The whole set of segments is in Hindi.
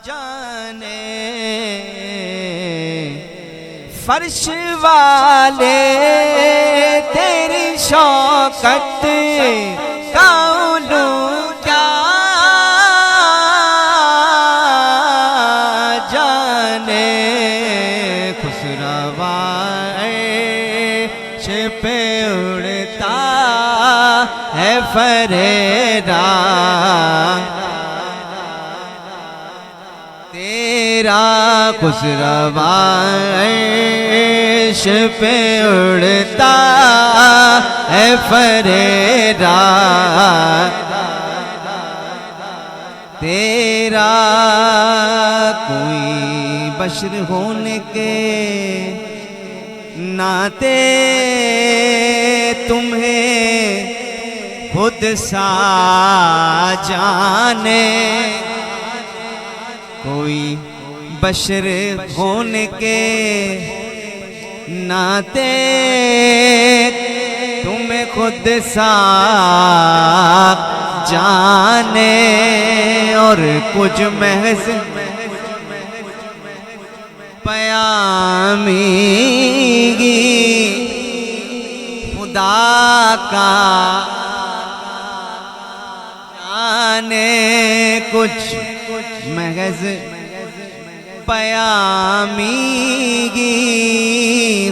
जाने फर्श वाले तेरी शौकत का उलू क्या जाने। खुसरवा अर्श पे उड़ता है फरेरा तेरा। खुसरवा अर्श पे उड़ता है फरेरा तेरा। कोई बशर होने के नाते तुम्हें खुद सा जाने। कोई बशर होने के नाते तुम्हें खुद सा जाने। और कुछ महज पयामी खुदा का जाने। कुछ महज पयामी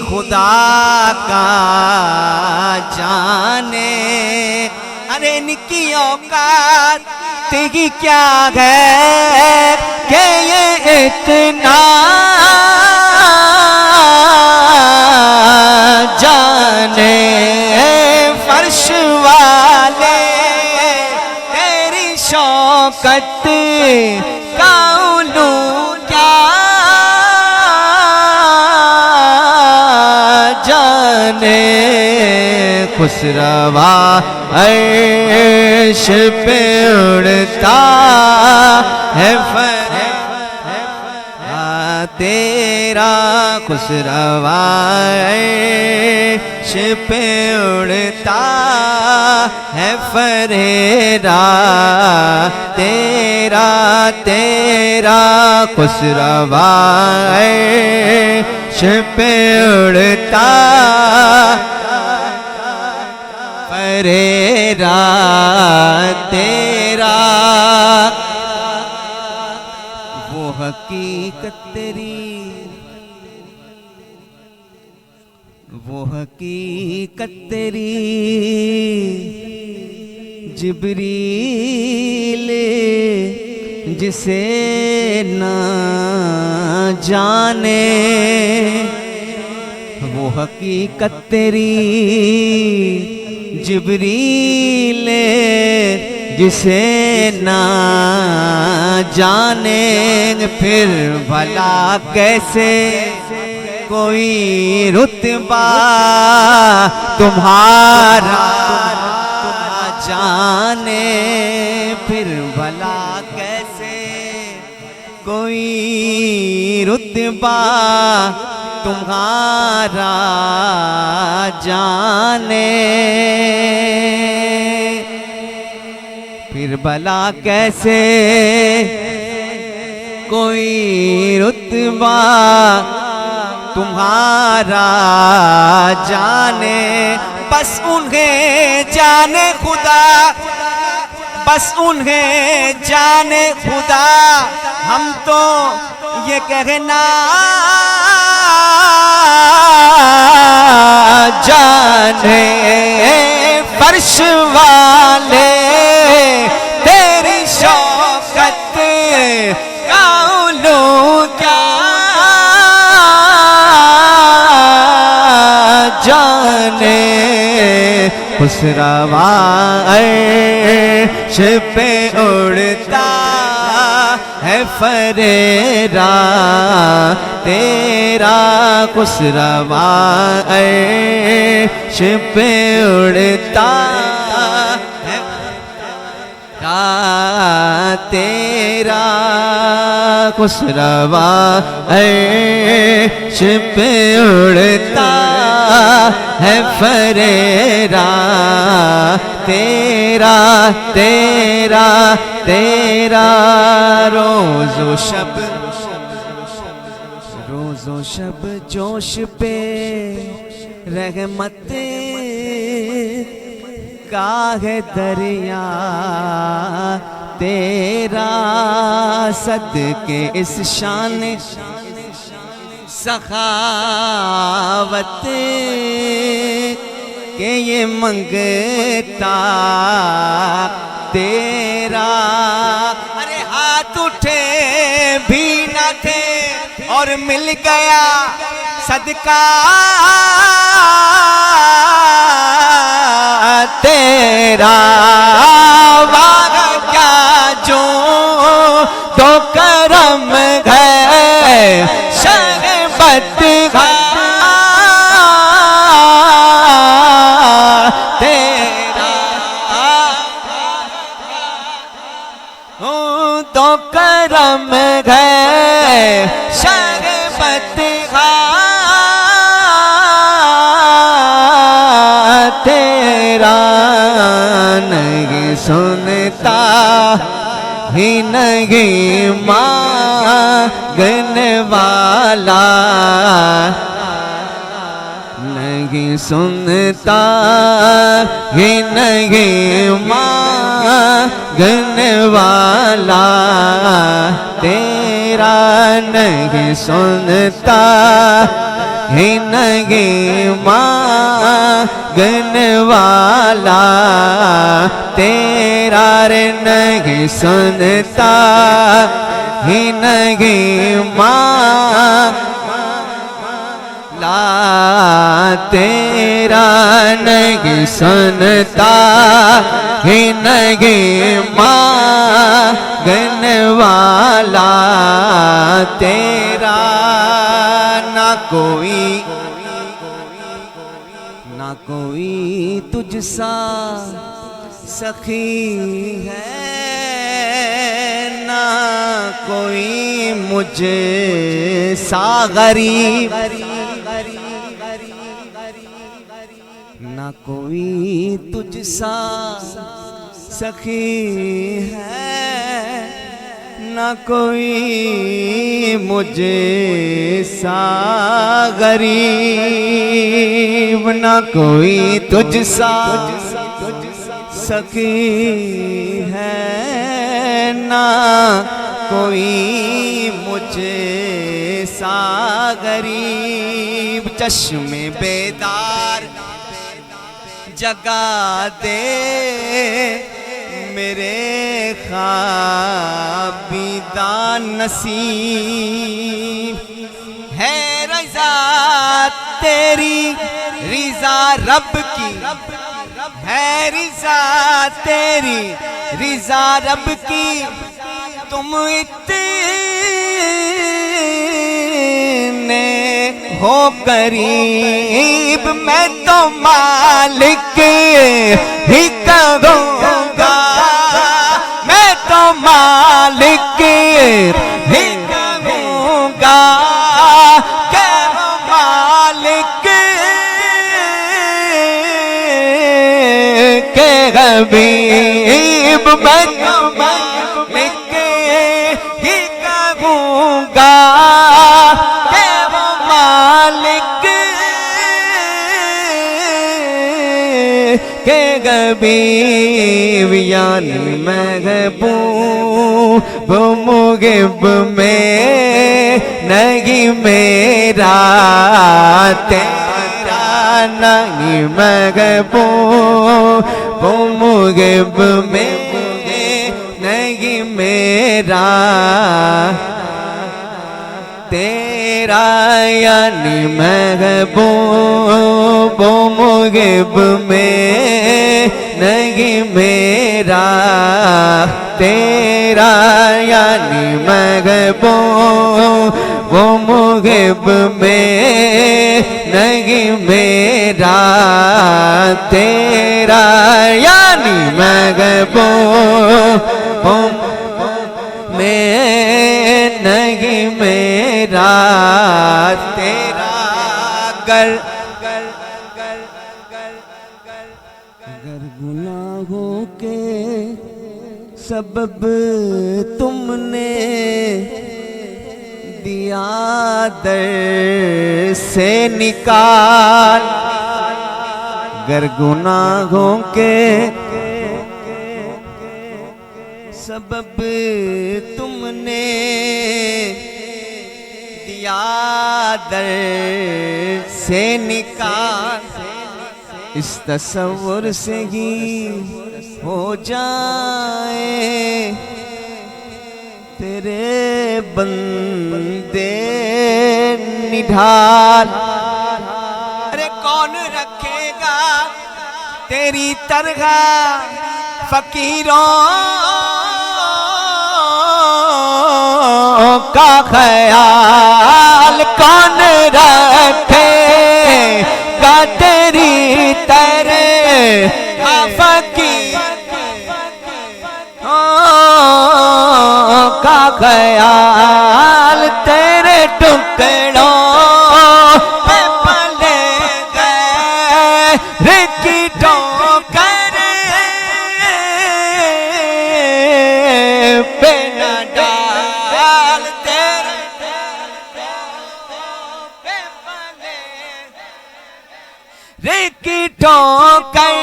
खुदा का जाने। अरे इनकी औकात तेरी क्या है कि ये इतना जाने। फर्श वाले तेरी शौकत का उलू क्या जाने। खुसरवा अर्श पे उड़ता है तेरा। खुसरवा अर्श पे उड़ता है फरेरा तेरा तेरा। खुसरवा अर्श पे उड़ता फरेरा तेरा। वो हकीकत तेरी, वो हकीकत तेरी जिब्रील जिसे ना जाने। वो हकीकत तेरी जिब्रील जिसे ना जाने। फिर भला कैसे कोई रुतबा तुम्हारा जाने। फिर भला कैसे कोई रुतबा तुम्हारा जाने। फिर भला कैसे कोई रुतबा तुम्हारा जाने। बस उन्हें जाने खुदा, बस उन्हें जाने खुदा। हम तो ये कहना जाने। फर्श वाले तेरी शौकत का उलू क्या जाने। खुसरवा अर्श पे उड़ता है फरेरा तेरा। खुसरवा अर्श पे उड़ता है तेरा। खुसरवा अर्श पे उड़ता है फरेरा तेरा तेरा तेरा रोज़ो शब जोश पे रहमत का है दरिया तेरा सदके इस शान सखावत के ये मंगता तेरा। अरे हाथ उठे भी न थे और मिल गया सदका तेरा। वाह क्या जो तो करम है शरबत तेरा तो करम है शरबत तेरा। नहीं सुनता ही नहीं मांगने वाला नहीं सुनता ही नहीं मांगने वाला तेरा। नहीं सुनता ही नहीं मांगने वाला तेरा रे। नहीं सुनता ही नहीं मांगला तेरा। नहीं सुनता ही नहीं मांगने वाला तेरा। ना कोई तुझसा सखी है ना कोई मुझे सा गरीब। ना कोई तुझसा सखी है ना कोई मुझे सा गरीब। ना कोई तुझसा सखी है ना कोई मुझे सा गरीब। चश्मे बेदार जगा दे मेरे ख्वाबीदा नसीब है। रज़ा तेरी रिज़ा रब की है रज़ा तेरी रिज़ा रब की। तुम इतने हो करीब मैं तो मालिक ही कहूँगा। मैं तो मालिक ही कहूँगा कि वो मालिक के हबीब। मैं तो मालिक ही कहूँगा कि वो मालिक के हबीब। यानी महबूब मुगिब में नहीं मेरा तेरा। नहीं महबूब मुगिब में नहीं मेरा तेरा। यानी महबूब मुगिब में नहीं मेरा तेरा। यानी महबूब मुगिब में नहीं मेरा तेरा। यानी महबूब में नहीं मेरा तेरा। गर सबब तुमने दिया दर से निकाल, गर गुनाहों के सबब तुमने दिया दर से निकाल, इस तसव्वुर से ही हो जाए तेरे बंदे निढाल। अरे कौन रखेगा तेरी तरह फकीरों का ख्याल, कौन रखेगा तेरी तरह फकीरों का ख्याल, तेरे टुकड़ों पे पले गए रिकी ठोकर पे न डाल, तेरे पे पले रिकी ठोकर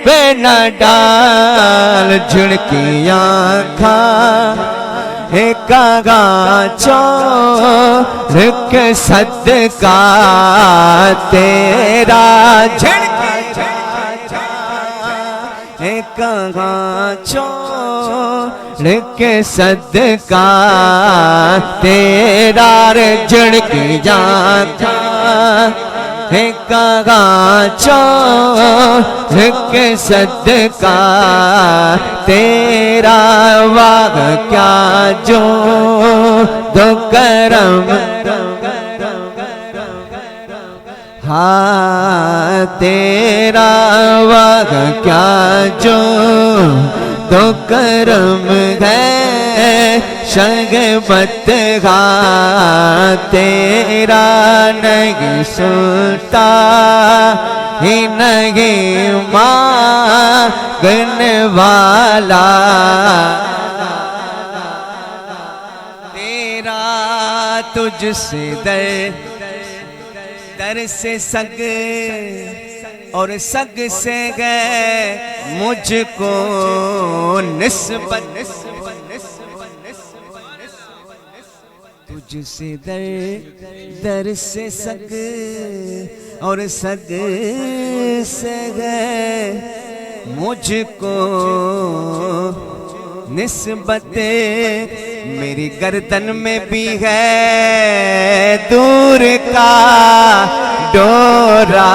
पे न डाल। झुड़की आँखां कागा छोड़ के सदका तेरा, झुड़की कागा छोड़ के सदका तेरा, झुड़की आँखां कागा छोड़ के सदका तेरा, वाग क्या जो दो करम हाँ तेरा, वाग क्या जो दो करम है शगबत गा तेरा, नहीं सुनता ही नहीं मांगने वाला तेरा, तुझसे दर से सग और सग से गए मुझको निस्बत, तुझसे दर से सग और सग से गए मुझको निस्बत, मेरी गर्दन में भी है दूर का डोरा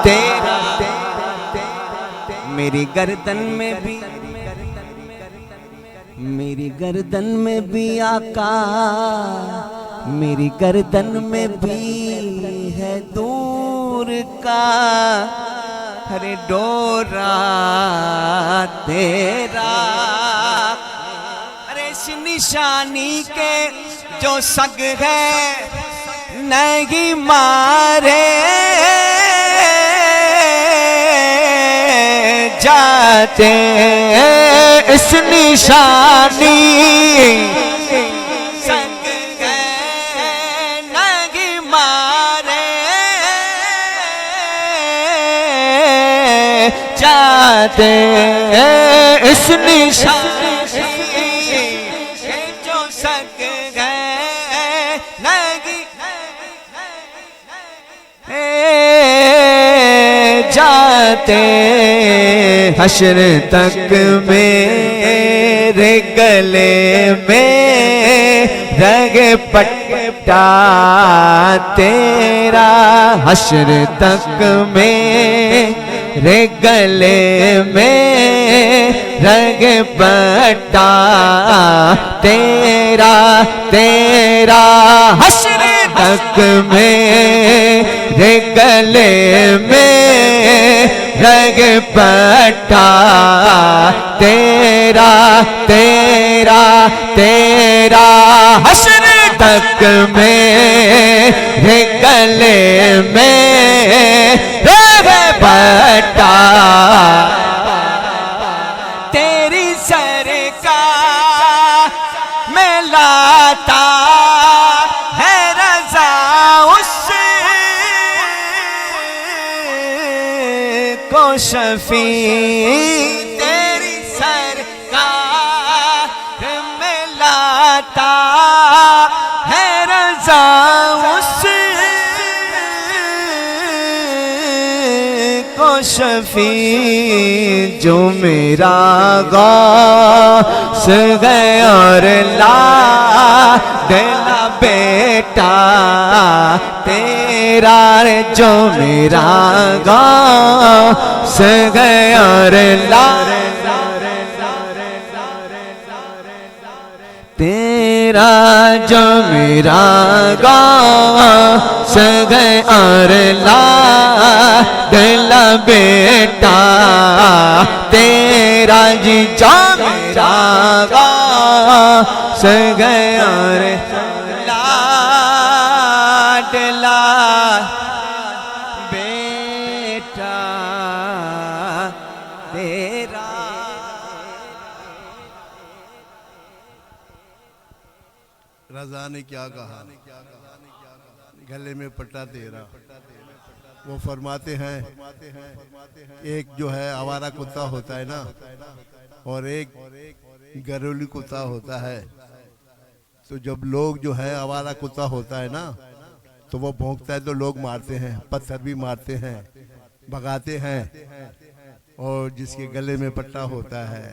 तेरा, मेरी गर्दन में भी, मेरी गर्दन में भी आका, मेरी गर्दन में भी है दूर का हरे डोरा तेरा। अरे इस निशानी के जो सग है नहीं मारे जाते, इस निशानी सग है नहीं मारे जाते, इस निशानी जो सग है नहीं जाते, हश्र तक मेरे गले में रग पट्टा तेरा, हश्र तक मेरे गले में रग पट्टा तेरा, तेरा हश्र तक मेरे गले में रग पट्टा तेरा, तेरा तेरा, हश्र तक मेरे गले में रग पट्टा सरकार में लाता है रज़ा उससे को शफी तेरी सरकार में लाता है रज़ा उससे को शफी जो मेरा गौस गए और ला दिला बेटा तेरा रे जो मेरा गौस गए और ला तेरा जो मेरा गौस गए और ला दिला बेटा तेरा जी जो मेरा गौस गए और लाडला बेटा तेरा। रज़ा ने क्या कहा, गले में पट्टा तेरा। वो फरमाते हैं एक जो है आवारा कुत्ता होता है ना, और एक घरेलू कुत्ता होता है। तो जब लोग जो है आवारा कुत्ता होता है ना, तो वो भौंकता है तो लोग मारते हैं, पत्थर भी मारते हैं, भगाते हैं। और जिसके गले में पट्टा होता है,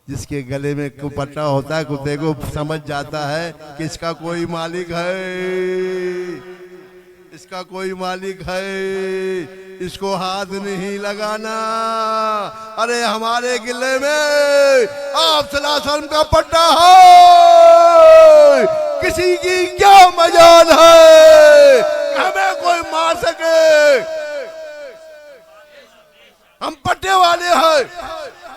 जिसके गले में पट्टा होता है, कुत्ते को समझ जाता है कि इसका कोई मालिक है, इसका कोई मालिक है, इसको हाथ नहीं लगाना। अरे हमारे किले में आप सल्लल्लाहु अलैहि वसल्लम का पट्टा है, किसी की क्या मजाल है हमें कोई मार सके। हम पट्टे वाले हैं,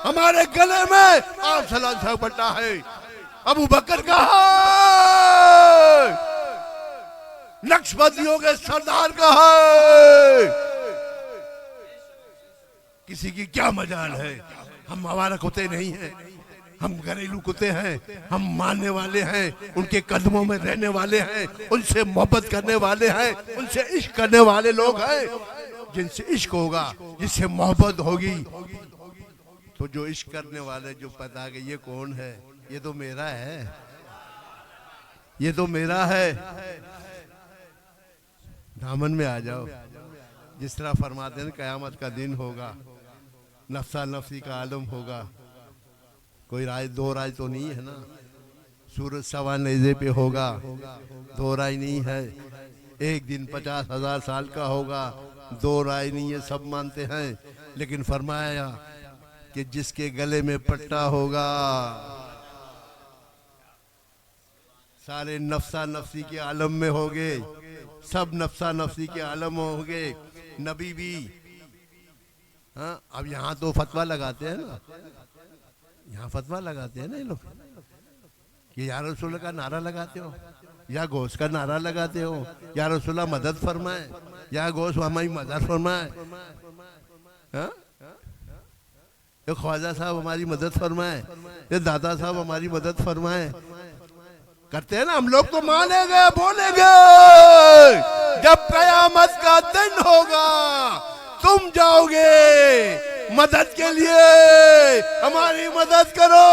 हमारे गले में आप सल्लल्लाहु अलैहि वसल्लम पट्टा है। अबू बकर का है, नक्शबंदियों के सरदार का है, किसी की क्या मजाल है। हम हमारा कुत्ते नहीं हैं, हम घरेलू कुत्ते हैं, हम मानने वाले हैं, उनके कदमों में रहने वाले हैं, उनसे मोहब्बत करने वाले हैं, उनसे इश्क करने वाले लोग हैं। जिनसे इश्क होगा, जिससे मोहब्बत होगी, तो जो इश्क करने वाले जो पता कि ये कौन है, ये तो मेरा है, ये तो मेरा है। दामन में आ जाओ। जिस तरह फरमाते हैं कयामत का दिन होगा, नफ्सा नफ्सी का आलम होगा। कोई राय दो राय तो नहीं है ना, सूरज सवा नेज़े पे होगा, दो राय नहीं है। एक दिन 50,000 साल का होगा, दो राय नहीं है, सब मानते हैं। लेकिन फरमाया कि जिसके गले में पट्टा होगा, सारे नफ्सा नफ्सी के आलम में होंगे, सब नफ्सा नफ्सी के आलम होंगे। नबी भी, हाँ अब यहाँ तो फतवा लगाते हैं ना, यहाँ फतवा लगाते हैं ना ये लोग, कि या रसूल का नारा लगाते हो, या गौस का नारा लगाते हो, या रसूल मदद फरमाए, या गौस हमारी मदद फरमाए, हाँ ये ख्वाजा साहब हमारी मदद फरमाए, ये दादा साहब हमारी मदद फरमाए। करते हैं ना हम लोग, तो मानेंगे, बोलेंगे। जब कयामत का दिन होगा, तुम जाओगे मदद के लिए, हमारी मदद करो।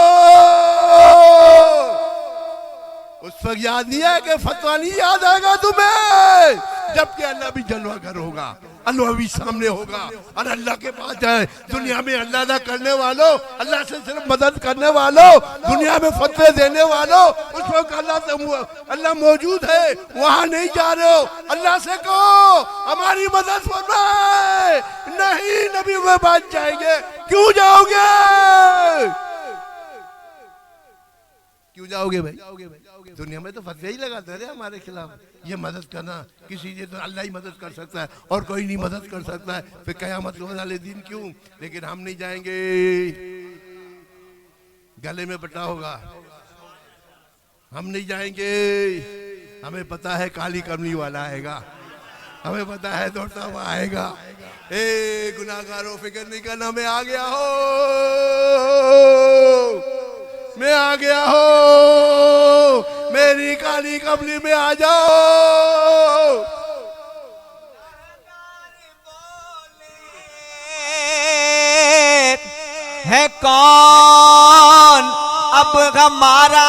उस वक्त याद नहीं है कि फतवा नहीं याद आएगा तुम्हें, जबकि अल्लाह भी जलवा कर होगा, अल्लाह भी सामने होगा। और अल्लाह के पास है दुनिया में अल्लाह ना करने वालों, अल्लाह से सिर्फ मदद करने वालों, दुनिया में फतवे देने वालों, उस वक्त अल्लाह मौजूद है, वहां नहीं जा रहे हो। अल्लाह से कहो हमारी मदद फरमाए। नहीं, नबी में बात जाएंगे। क्यों जाओगे, क्यों जाओगे भाई? दुनिया में तो फतवे ही लगाते रहे हमारे खिलाफ, ये मदद करना किसी से तो अल्लाह ही मदद कर सकता है और कोई नहीं मदद कर सकता है। फिर कयामत वाले दिन क्यों? लेकिन हम नहीं जाएंगे, गले में पट्टा होगा, हम नहीं जाएंगे। हमें पता है काली कमली वाला आएगा, हमें पता है दौड़ता हुआ आएगा। ए गुनाहगारों फिक्र नहीं करना, मैं आ गया हो, मैं आ गया हो, मेरी काली कमली में आ जाओ। है कौन अब हमारा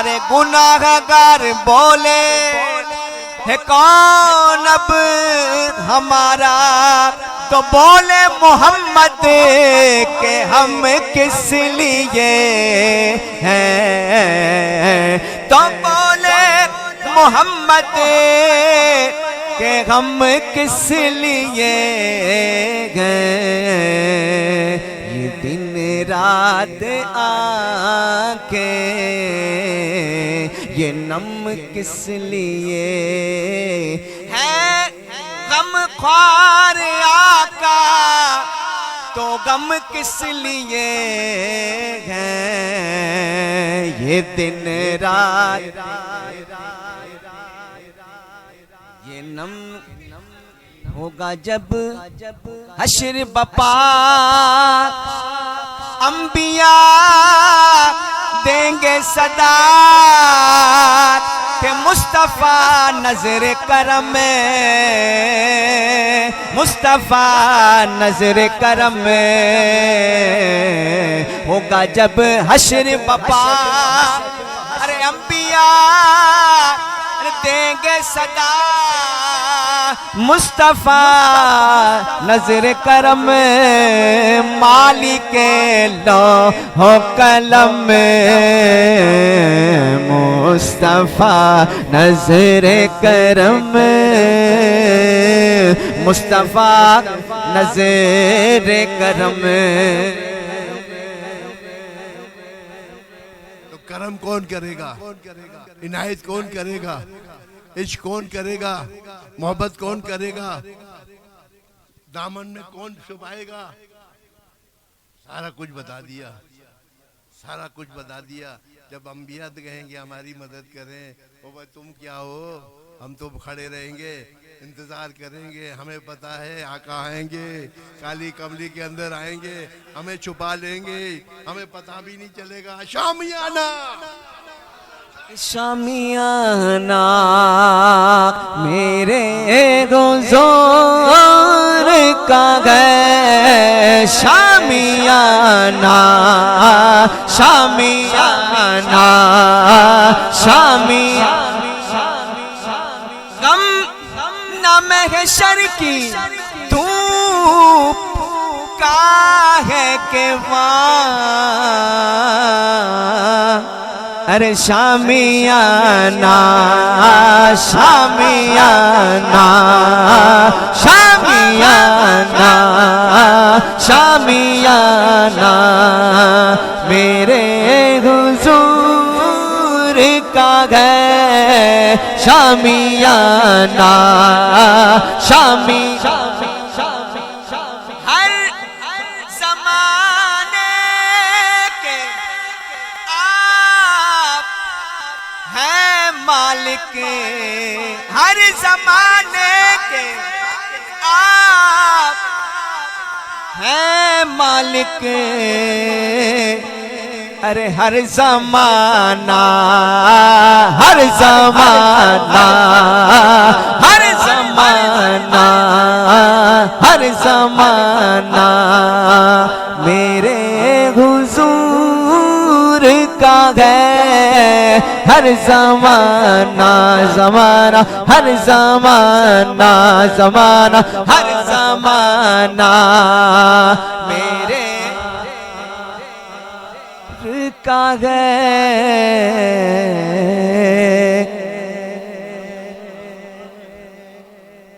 रे गुनाहगार बोले, है कौन अब हमारा, तो बोले मोहम्मद के हम किस लिए हैं, तो बोले मोहम्मद के हम किस लिए गए, ये दिन रात आके ये नम किस लिए है, गम ख्वार आका तो गम किस लिए है, ये दिन रात ये नम होगा जब हश्र बपा, अंबिया देंगे सदा के मुस्तफा नजर करम में, मुस्तफा नजर करम में होगा जब हश्र बपा, अरे अंबिया देंगे सदा मुस्तफा नजर करम, मालिक लो हो कलम, मुस्तफा नजर करम, मुस्तफा नजर करम। तो करम कौन करेगा, इनायत कौन करेगा, इश्क कौन करेगा, मोहब्बत कौन करेगा, दामन में कौन छुपाएगा, सारा कुछ बता दिया, सारा कुछ बता दिया। जब अंबिया कहेंगे हमारी मदद करें, ओ भाई तुम क्या हो, हम तो खड़े रहेंगे, इंतजार करेंगे, हमें पता है आका आएंगे, काली कमली के अंदर आएंगे, हमें छुपा लेंगे, हमें पता भी नहीं चलेगा। शामियाना शामियाना मेरे हुज़ूर का है, शामियाना शामियाना शामियाना, गम न महशर की धूप का है के अरे शामियाना शामियाना शामियाना शामियाना मेरे हुजूर का है, शामियाना शामी हर जमाने के आप हैं मालिक, अरे हर जमाना हर जमाना हर जमाना हर जमाना मेरे हुजूर का है, हर जमाना जमाना हर जमाना जमाना हर जमाना मेरे का है।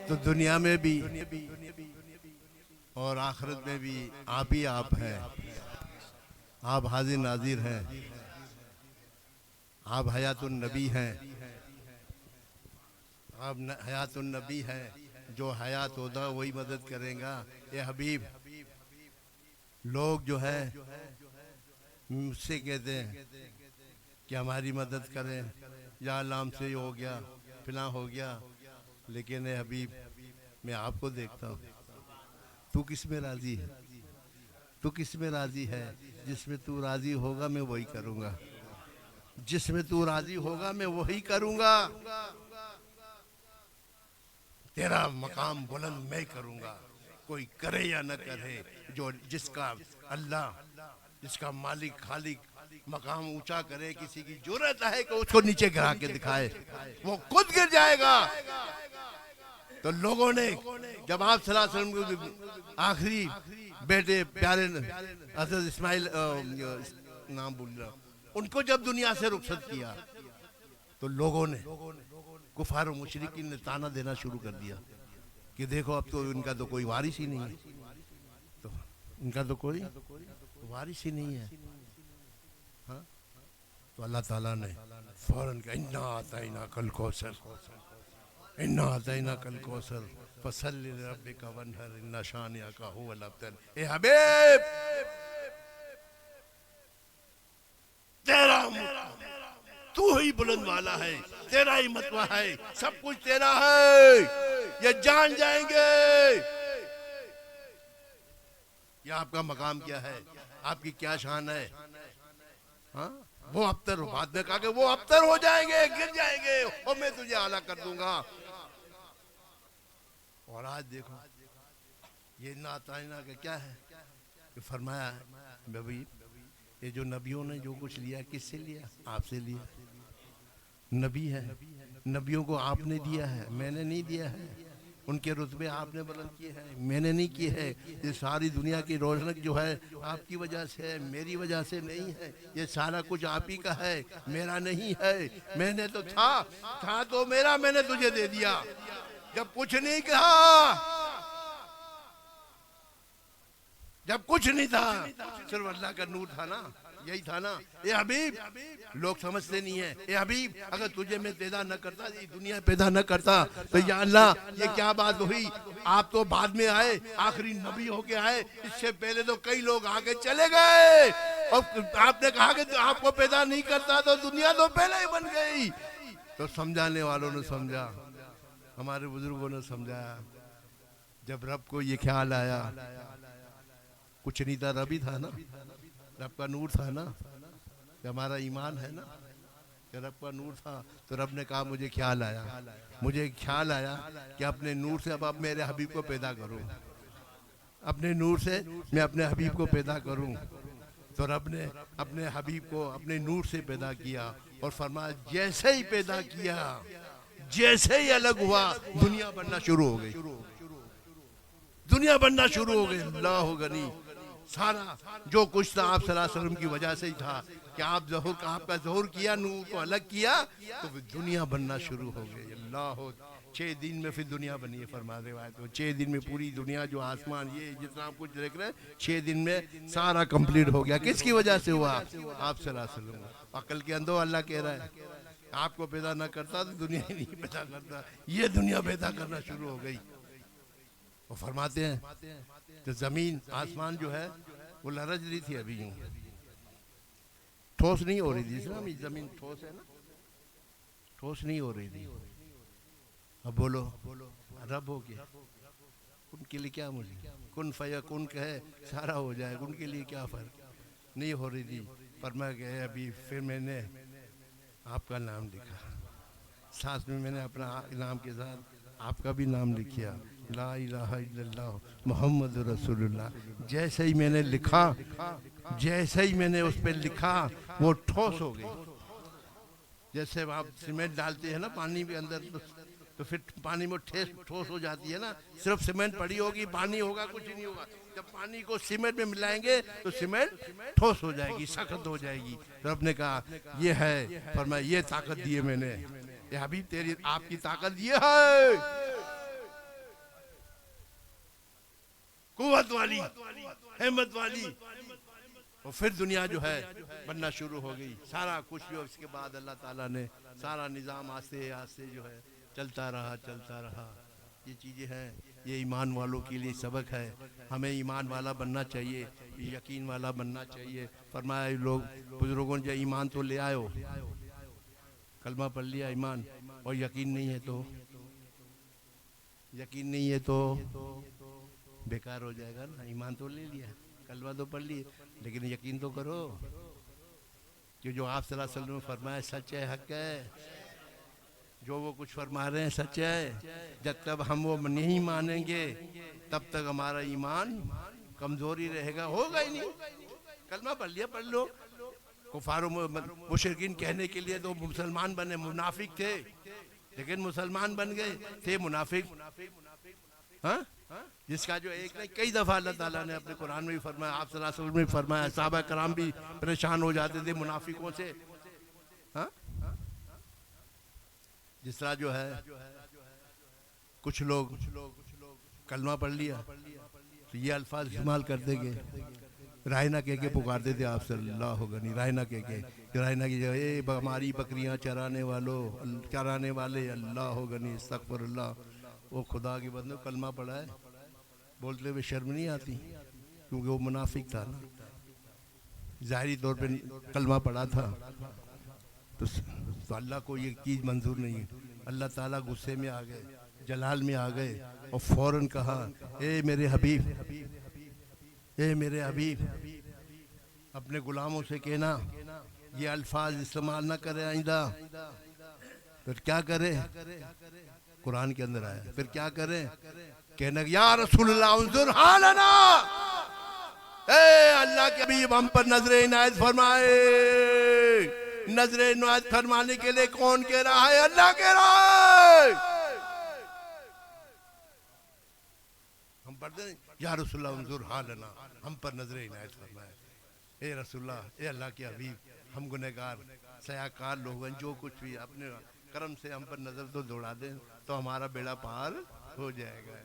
तो दुनिया में भी और आखिरत में भी आप ही आप हैं, आप हाजिर नाजिर हैं, आप हयातुन नबी हैं, आप हयातुन नबी हैं, जो हयात होता वही मदद करेगा। ये हबीब लोग जो है मुझसे कहते हैं कि हमारी मदद करें, या अल्लाह से हो गया, फिला हो गया, लेकिन ए हबीब मैं आपको देखता हूँ, तू किस में राजी है? तू किस में राजी है? जिसमें तू राजी होगा मैं वही करूँगा, जिसमें तू राजी होगा मैं वही करूँगा। तेरा मकाम बुलंद मैं करूँगा, कोई करे या न करे। जो जिसका अल्लाह, जिसका मालिक खालिक मकाम ऊंचा करे, किसी की जरूरत है कि उसको नीचे गिरा के दिखाए, वो खुद गिर जाएगा। तो लोगों ने जब आप सल्लल्लाहु अलैहि वसल्लम के आखिरी बेटे प्यारे हज़रत इस्माइल नाम भूल रहा, उनको जब दुनिया से रुखसत किया तो लोगों ने, कुफार मुशरिकीन ने ताना देना शुरू कर दिया कि देखो अब तो इनका तो कोई वारिस ही नहीं है, तो इनका तो कोई वारिस ही नहीं है। हाँ? तो अल्लाह ताला ने फौरन कहा इन्ना आतैना कल कौसर, इन्ना आतैना कल कौसर फसल्लि लिरब्बिका वन्हर इन्ना शानिअका हुवल अब्तर। ए हबीब, तेरा तू ही बुलंद वाला है, तेरा ही मतवा है, सब कुछ तेरा है, ये जान जाएंगे ये आपका मकाम क्या है, आपकी क्या शान है। हाँ? वो अबतर, बाद में कहा कि वो अबतर हो जाएंगे, गिर जाएंगे और मैं तुझे आला कर दूंगा। और आज देखो ये नाताइना का क्या है कि फरमाया भाई ये जो नबियों ने जो कुछ लिया किससे लिया? आपसे लिया। नबी है, नबियों को आपने दिया है, मैंने नहीं दिया है। उनके रुतबे आपने बुलंद किए हैं, मैंने नहीं किए हैं। ये सारी दुनिया की रोशनक जो है आपकी वजह से है, मेरी वजह से नहीं है। ये सारा कुछ आप ही का है, मेरा नहीं है। मैंने तो था तो मेरा, मैंने तुझे दे दिया। जब कुछ नहीं कहा, जब कुछ नहीं था, सिर्फ अल्लाह का नूर था ना, यही था ना। ए हबीब, लोग समझते नहीं है। ए हबीब, अगर तुझे मैं पैदा न करता, ये दुनिया पैदा न करता, तो या अल्लाह ये क्या बात हुई? आप तो बाद में आए, आखिरी नबी होके आए, इससे पहले तो कई लोग आगे चले गए। और आपने कहा कि आपको पैदा नहीं करता तो दुनिया तो पहले ही बन गई। तो समझाने वालों ने समझा, हमारे बुजुर्गों ने समझाया। जब रब को ये ख्याल आया, कुछ नहीं था, रब ही था ना, रब का नूर था ना, हमारा ईमान है ना, रब का नूर था। तो रब ने कहा मुझे ख्याल आया, मुझे ख्याल आया कि अपने नूर से अब मेरे हबीब को पैदा करूं, अपने नूर से मैं अपने हबीब को पैदा करूं। तो रब ने अपने हबीब को अपने नूर से पैदा किया और फरमाया जैसे ही पैदा किया, जैसे ही अलग हुआ, दुनिया बनना शुरू हो गई, दुनिया बनना शुरू हो गई। अल्लाह गनी, सारा जो कुछ था आप सल्लल्लाहु अलैहि वसल्लम की वजह से ही था कि आप ज़हूर का, आपका ज़हूर किया, नूर को अलग किया, तो फिर दुनिया बनना शुरू हो गई। अल्लाह, 6 दिन में फिर दुनिया बनी है। फरमा रहे तो 6 दिन में पूरी दुनिया, जो आसमान, ये जितना आप कुछ देख रहे हैं, 6 दिन में सारा कंप्लीट हो गया। किसकी वजह से हुआ? आप सल्लल्लाहु अलैहि वसल्लम। अकल के अंदर अल्लाह कह रहा है आपको पैदा ना करता तो दुनिया ही नहीं पैदा करता, ये दुनिया पैदा करना शुरू हो गई। वो फरमाते हैं तो जमीन आसमान जो है वो लरज रही थी, अभी यूं ठोस नहीं हो रही थी। जमीन ठोस है ना, ठोस नहीं हो रही थी। अब बोलो रब हो गया, उनके लिए क्या मुझे कुन फया कुन कहे सारा हो जाए, उनके लिए क्या फर्क? नहीं हो रही थी। फरमा गए अभी फिर मैंने आपका नाम लिखा, साथ में मैंने अपना नाम के साथ आपका भी नाम लिखिया, ला इलाहा इल्लल्लाह मोहम्मद रसूलुल्लाह। जैसे ही मैंने लिखा, जैसे ही मैंने उस पर लिखा, वो ठोस हो गई। जैसे आप सीमेंट डालते हैं ना पानी के अंदर, तो फिर पानी में ठोस हो जाती है ना। सिर्फ सीमेंट पड़ी होगी, पानी होगा, कुछ नहीं होगा। जब पानी को सीमेंट में मिलाएंगे तो सीमेंट ठोस हो जाएगी, सख्त हो जाएगी। तो आपने कहा ये है, पर मैं ये ताकत दी है मैंने, ये हबीब तेरी आपकी ताकत ये है, कुव्वत वाली, हिम्मत वाली। और फिर दुनिया जो है बनना शुरू हो गई, सारा कुछ जो इसके बाद अल्लाह ताला ने सारा निज़ाम आस्ते आस्ते जो है चलता रहा, चलता रहा। ये चीज़ें हैं, ये ईमान वालों के लिए सबक है। हमें ईमान वाला बनना चाहिए, यकीन वाला बनना चाहिए। फरमाया लोग बुजुर्गों ने ईमान तो ले आयो, कलमा पढ़ लिया ईमान, और यकीन नहीं है तो बेकार हो जाएगा ना। ईमान तो ले लिया, कलमा तो पढ़ लिए, लेकिन यकीन तो करो कि जो आप सल्लल्लाहु अलैहि वसल्लम ने फरमाया सच है, हक है, जो वो कुछ फरमा रहे हैं सच है। जब तक हम वो नहीं मानेंगे तब तक हमारा ईमान कमजोरी रहेगा, होगा ही नहीं। कलमा पढ़ लिया, पढ़ लो। कुफारो मुशरिकीन कहने के लिए तो मुसलमान बने, मुनाफिक थे, लेकिन मुसलमान बन गए, थे मुनाफिक। हाँ, जिसका जो एक नहीं कई दफा अल्लाह ताला ने अपने कुरान में भी फरमाया, आप सल्लल्लाहु अलैहि वसल्लम में भी फरमाया, सहाबा कराम भी परेशान हो जाते थे मुनाफिकों से। हाँ, जिस तरह जो है कुछ लोग कलमा पढ़ लिया तो ये अल्फाज इस्तेमाल करते गए, रायना के पुकारते थे आप सल्लल्लाहु अलैहि वसल्लम, रायना के रायना की जगह ए हमारी बकरियां चराने वाले अल्लाह हो गनी अस्तगफिरुल्लाह। वो खुदा के बंदे कलमा पढ़ा है, बोलते हुए शर्म नहीं आती, क्योंकि वो मुनाफिक था ना, ज़ाहिरी तौर पे कलमा पढ़ा था। तो अल्लाह को ये चीज़ मंजूर नहीं। अल्लाह ताला गुस्से में आ गए, जलाल में आ गए और फौरन कहा, ए मेरे हबीब अपने गुलामों से कहना ये अल्फाज इस्तेमाल ना करे आइंदा। फिर क्या करे, कुरान के अंदर आया, फिर क्या करे, कहना या रसूलुल्लाह उन्जुर हालना, ए अल्लाह के हबीब हम पर नजरे इनायत फरमाए। नजरे इनायत फरमाने के लिए कौन कह रहा है, अल्लाह कह रहा है। हम पढ़ते हैं या रसूलुल्लाह उन्जुर हालना, हम पर नजरे इनायत फरमाए। ए रसूलुल्लाह, ए अल्लाह के हबीब, हम गुनहगार सयाकार लोग हैं, जो कुछ भी अपने करम से हम पर नजर तो दौड़ा दें तो हमारा बेड़ा पार हो जाएगा।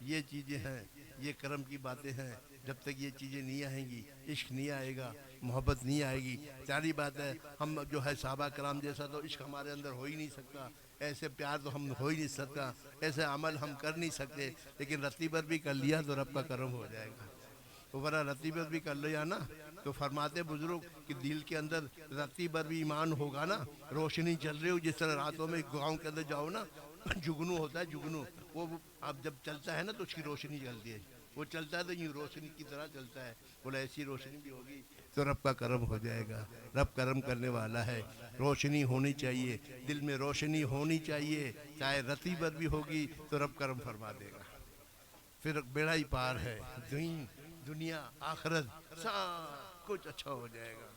ये चीजें हैं, ये करम की बातें हैं। जब तक ये चीजें नहीं आएंगी, इश्क नहीं आएगा, मोहब्बत नहीं आएगी, सारी बात है। हम जो है सहाबा कराम जैसा तो इश्क हमारे अंदर हो ही नहीं सकता, ऐसे प्यार तो हम हो ही नहीं सकता, ऐसे अमल हम कर नहीं सकते। लेकिन रत्ती पर भी कर लिया तो रब का करम हो जाएगा। तो वरना रत्ती पर भी कर लिया ना, तो फरमाते बुजुर्ग कि दिल के अंदर रत्ती पर भी ईमान होगा ना, रोशनी चल रही हो, जिस तरह रातों में गांव के अंदर जाओ ना, जुगनू होता है, जुगनू वो अब जब चलता है ना तो उसकी रोशनी जलती है, वो चलता है तो यूँ रोशनी की तरह चलता है। बोला ऐसी रोशनी भी होगी तो रब का करम हो जाएगा। रब करम करने वाला है, रोशनी होनी चाहिए, दिल में रोशनी होनी चाहिए, चाहे रत्ती पर भी होगी तो रब करम फरमा देगा, फिर बेड़ा ही पार है। दुनिया आखिरत सब कुछ अच्छा हो जाएगा।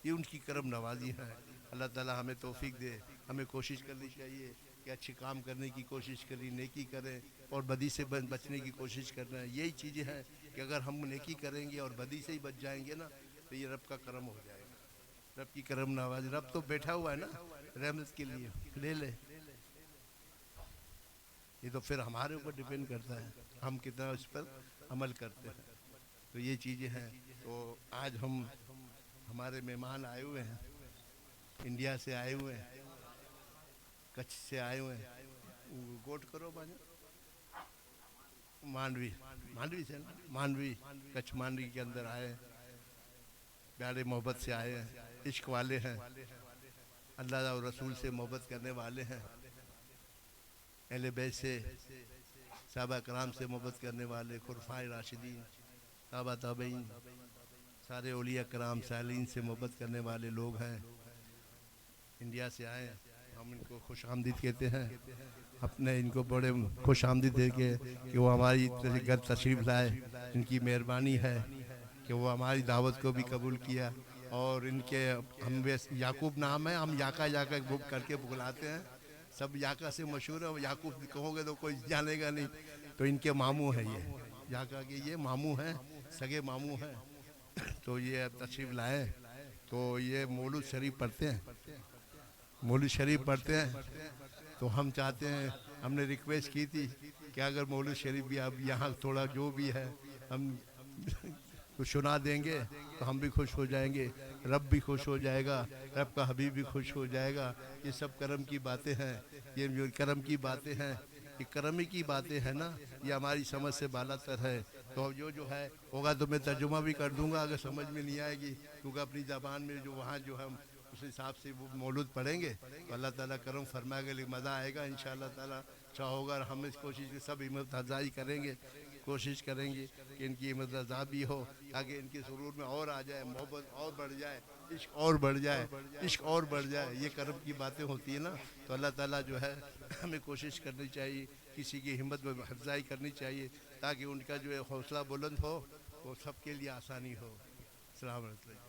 ये उनकी करम नवाजी है। अल्लाह ताला हमें तौफीक दे। हमें कोशिश करनी चाहिए कि अच्छे काम करने की कोशिश करें, नेकी करें और बदी से बचने की कोशिश करना है। यही चीज़ें हैं कि अगर हम नेकी करेंगे और बदी से ही बच जाएंगे ना तो ये रब का करम हो जाएगा। रब की करम नवाजी, रब तो बैठा हुआ है ना रहमत के लिए, ले ले। ये तो फिर हमारे ऊपर डिपेंड करता है हम कितना उस पर अमल करते हैं। तो ये चीज़ें हैं। तो आज हम हमारे मेहमान आए हुए हैं, इंडिया से आए हुए हैं, कच्छ से आए हुए हैं। गोट करो बाजू, मांडवी से ना, मांडवी कच्छ मांडवी के अंदर आए हैं, प्यारे मोहब्बत से आए हैं, इश्क वाले हैं, अल्लाह और रसूल से मोहब्बत करने वाले हैं, अहले बैत से सहाबा कराम से मोहब्बत करने वाले, खुलफाए राशिदीन, सहाबा ताबईन, सारे औलिया कराम सालीन से मोहब्बत करने वाले लोग हैं। इंडिया से आए, हम इनको खुश आमदीद कहते हैं। अपने इनको बड़े खुश आमदीद दे के कि वो हमारी घर तशरीफ़ लाए। इनकी मेहरबानी है कि वो हमारी दावत को भी कबूल किया। और इनके हम याकूब नाम है, हम याका याका बुक करके बुलाते हैं। सब याका से मशहूर है, याकूब कहोगे तो कोई जानेगा नहीं। तो इनके मामू हैं, ये याका के ये मामू हैं, सगे मामू हैं। तो ये तशरीफ़ लाए, तो ये मौलूद शरीफ पढ़ते हैं, मौलूद शरीफ पढ़ते हैं। तो हम चाहते हैं, हमने रिक्वेस्ट की थी कि अगर मौलूद शरीफ भी आप यहाँ थोड़ा जो भी है हम कुछ सुना देंगे तो हम भी खुश हो जाएंगे, रब भी खुश हो जाएगा, रब का हबीब भी खुश हो जाएगा। ये सब करम की बातें हैं, ये जो करम की बातें हैं, ये करम की बातें हैं ना, ये हमारी समझ से बालातर है। तो जो है होगा तो मैं तर्जुमा भी कर दूंगा अगर समझ में नहीं आएगी, क्योंकि अपनी ज़बान में जो वहाँ जो हम उस हिसाब से वो मौलूद पढ़ेंगे तो अल्लाह ताला करम फरमाएगा, लेकिन मज़ा आएगा इंशाअल्लाह ताला। अच्छा होगा और हम इस कोशिश की सब हिम्मत अफजाई करेंगे, कोशिश करेंगे कि इनकी हिम्मत अफजा भी हो, ताकि इनके सुरूर में और आ जाए, मोहब्बत और बढ़ जाए, इश्क और बढ़ जाए, इश्क और बढ़ जाए। ये करम की बातें होती है ना, तो अल्लाह ताला जो है हमें कोशिश करनी चाहिए, किसी की हिम्मत में अफजाई करनी चाहिए, ताकि उनका जो है हौसला बुलंद हो, वो सबके लिए आसानी हो। अस्सलाम वालेकुम।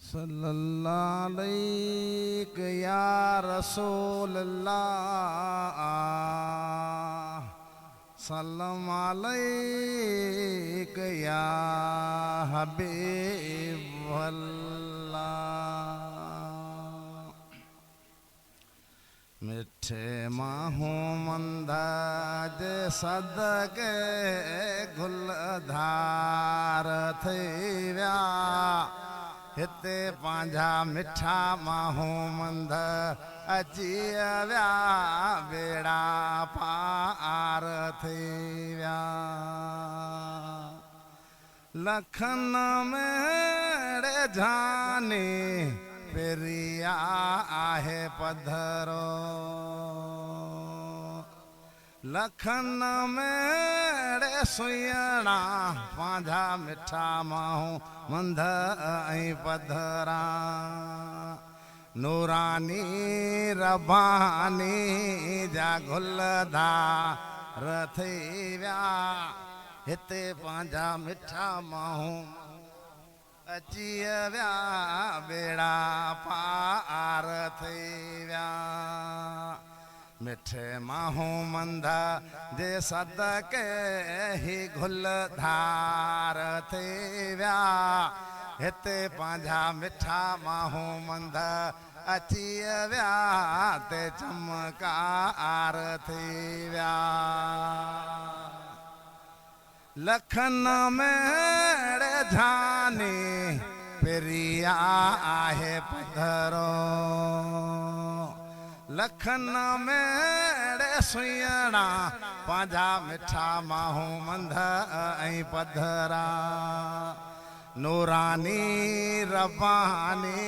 सल्लल्लाहु अलैहि या रसूल अल्लाह, सल्लम अलैहि या हबीब अल्लाह। मिठे माहूं मंदाज सदके गुलधार थी व्या, हिते पंहिंजा मिठा माहूं मंद अची विया, बेड़ा पार थी विया। लखन मेड़े जाने पेरिया आहे पधरो, लखन मेड़े सुयणा पंहिंजा मिठा माहूं मंद ऐं पधरा। नूरानी रबानी जा गुलधार थी विया, हिते पंहिंजा मिठा माहूं अची विया, बेड़ा पार थी विया। मिठे माहूं मंद जे सदके ही गुलधार थी विया, हिते पंहिंजा मिठा माहूं मंद अची विया, ते चमकार थी विया। लखन मेड़े जाने पेरिया आहे पधरो, लखन मेड़े सुयणा पंहिंजा मिठा माहूं मंद ऐं पधरा। नूरानी रबानी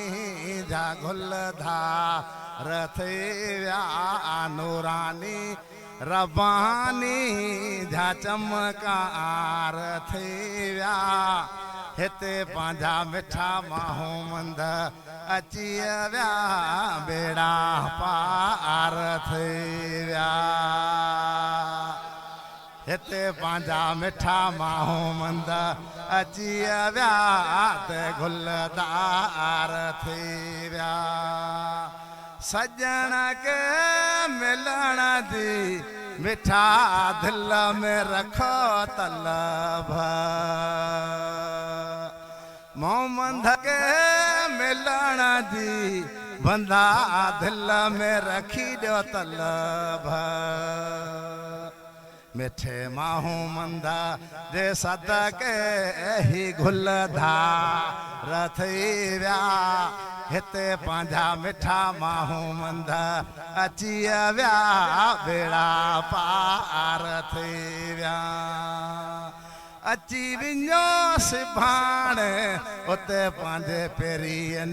जा गुलधार थी विया, नूरानी रबानी जा चमकार थी विया, हिते पंहिंजा मिठा माहूं मंद अची विया, बेड़ा पार थी विया। हिते पंहिंजा मिठा माहूं मंद अची विया, ते गुलदार थी विया। सजण के मिलण जी मिठा दिल में रखो तलब, मोहम्मद के मिलण जी बंदा दिल में रखी दो तलब। मिठे माहूं मंदा जे सदके ही गुलधार थी विया, हिते पंहिंजा मिठा माहूं मंद अची विया, बेड़ा पार थी विया। अची विञो सिभाणे उते पंहिंजे पेरीअ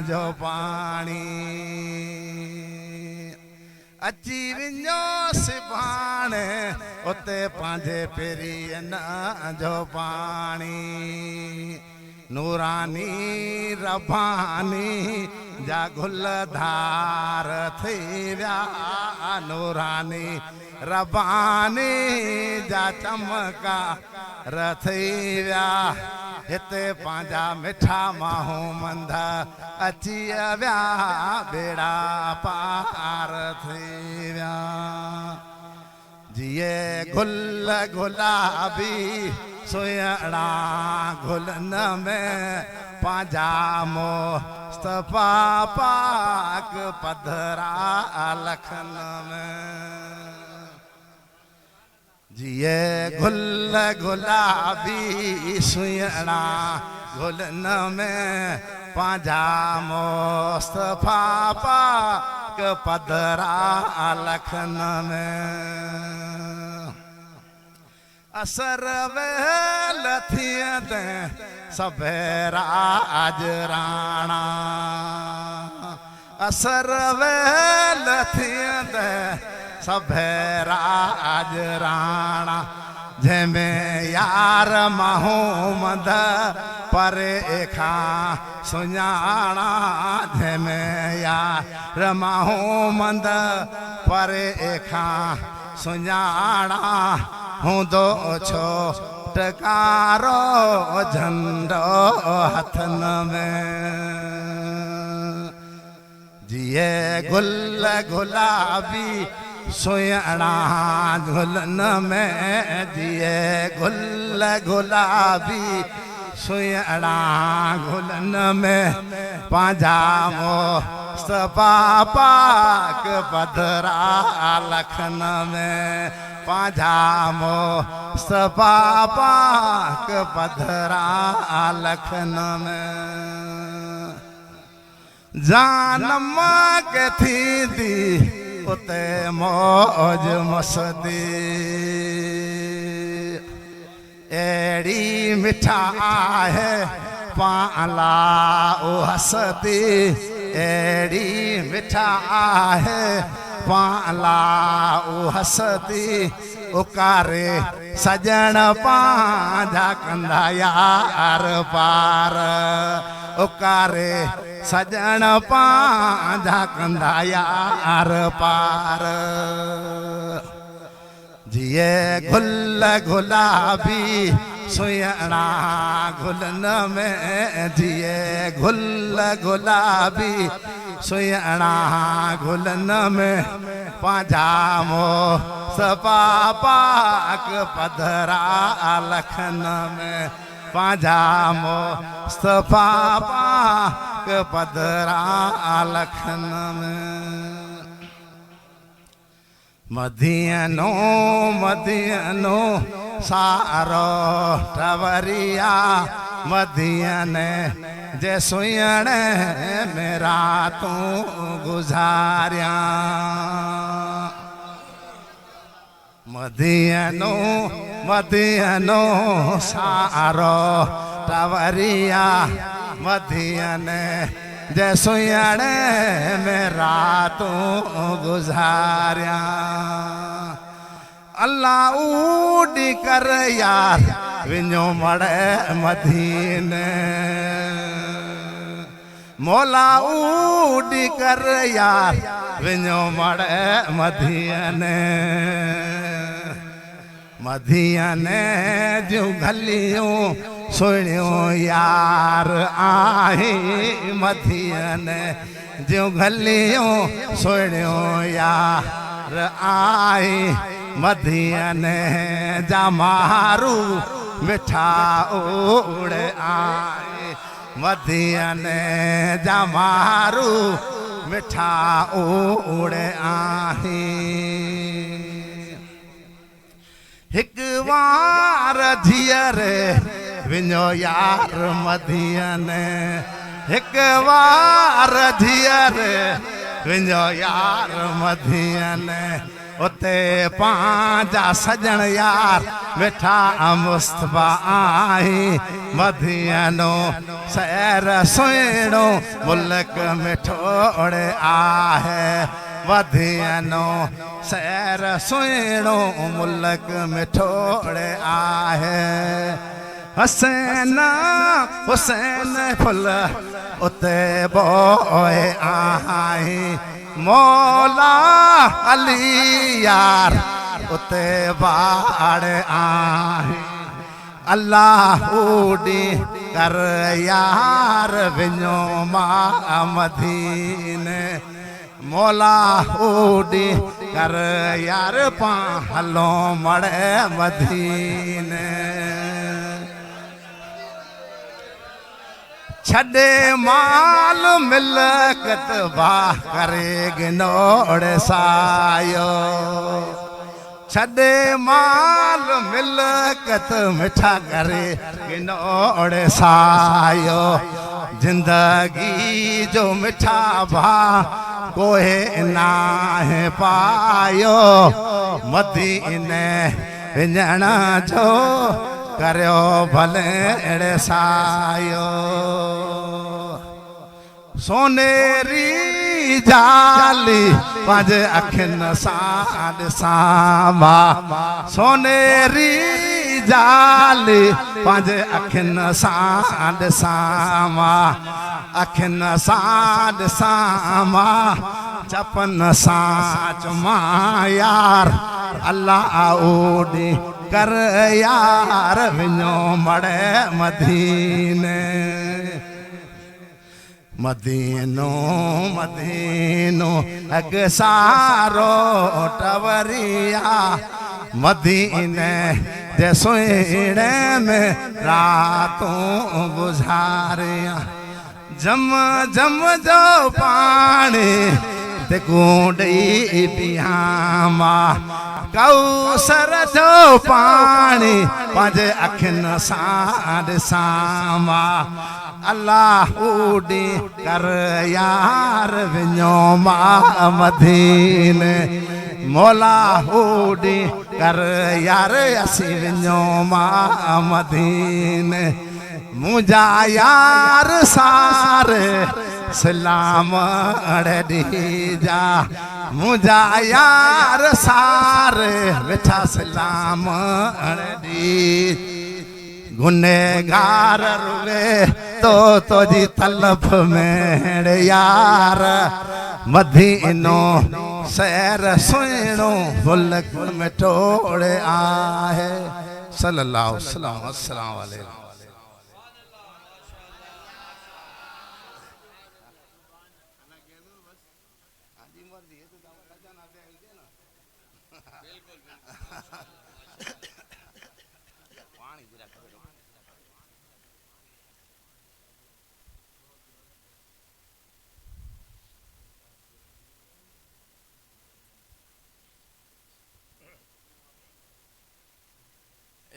जो पाणी, अची विञो सिभाणे उते पंहिंजे पेरीअ जो पाणी। नूरानी रबानी जा गुलधार थी विया, नूरानी रबानी जा चमकार थी विया, हिते पंहिंजा मिठा माहूं मंद अची विया, बेड़ा पार थी विया। जिए गुल गुलाबी सुयणा गुलन में पंहिंजा मुस्तफा पाक पधरा लखन में। जिए गुल गुलाबी सुयणा गुलन में पंहिंजा मुस्तफा पाक पधरा लखन में। असर वेल थियंदे सवेरा आज राणा असर वेल थियंदे सवेरा आज राणा जंहिंमें यार मोहम्मद परे खां सुञाणा जंहिंमें यार मोहम्मद परे खां सुञाणा हूंदो छो टकारो झंडो हथन में जिए गुल गुलाबी सुयणा गुलन में जिए गुल गुलाबी सुयणा गुलन में पंहिंजा मुस्तफा पाक पधरा लखन में पंहिंजा मुस्तफा पाक पधरा लखन में जानम के थींदी उते मौज मस्ती एड़ी मिठा है पाला ओ हसती एड़ी मिठा है पाला ओ हसती उकारे सजन पांजा कंदा यार पार उकारे सजन पांजा कंदा यार पार जिए गुल गुलाबी सुयणा गुलन में जिए गुल गुलाबी सुयणा गुलन में पंहिंजा मुस्तफा पाक पधरा लखन में पंहिंजा मुस्तफा पाक पधरा लखन में मदियनो मदियनो सारो टवरिया मदियने जे सुयणे मेरा तू गुजारिया मदियनो मदियनो सारो टवरिया मदियने जे सुयणे मेरा तू गुजारिया अल्लाह उड़ी कर यार विञो मड़े मदीने मौला उड़ी कर यार विञो मड़े मदीने मदीने जूं गलियूं सुणियूं यार आहे मदीने जूं गलियूं सुणियूं यार आहे मदीने जा मारू मिठा उड़े आए मदीने जा मारू मिठा उड़े आहे हिक वार झियरे विञो यार मदीने हिक वार झियरे विञो यार मदीने उते पंहिंजा सजण यार मिठा मुस्तफा आई मदीनो सैर सुहिणो मुल्क मिठोड़े आहे मदीनो सैर सुहिणो मुल्क मिठोड़े आहे हसैन हुसैन फुल उते बोए आई मौला अली यार उते बाड़ आहे अल्लाह उड़ी कर यार विञो मां मदीने मौला उड़ी कर यार पा हलो मड़े मदीने छड़े माल मिलकत वाह करे गिनोड़े सायो छड़े माल मिलकत मिठा करे गिनोड़े सायो जिंदगी जो मिठा भा कोहे ना है पायो मदीने विञण जो करियो भले अड़े सायो सोनेरी जाली पंहिंजे अखियुनि सां ॾिसां सोनेरी जाली पंहिंजे अखियुनि सां ॾिसां अखियुनि सां ॾिसां चपन सां चुमां यार अल्लाह ओॾी कर यार विञो मड़े मदीने मदीनो मदीनो अग सारो टवरिया मदीने जे सुहिणे में रातों गुजारिया जम जम जो पानी ते कूंडई पियामा कौसर जो पानी पंहिंजे अखियुनि सां ॾिसां अल्लाह ओॾी कर यार विञो मां मदीने मौला ओॾी कर यार असीं विञो मां मदीने मुंहिंजा यार सारे सलाम ॾीजा मुंहिंजा यार सारे वेठा सलाम ॾी गुनेगार रुवे तो तुझी तलब में यार मदीनो सैर सुहिणो मुल्क में टोड़े आहे सल्लल्लाहु अलैहि वसल्लम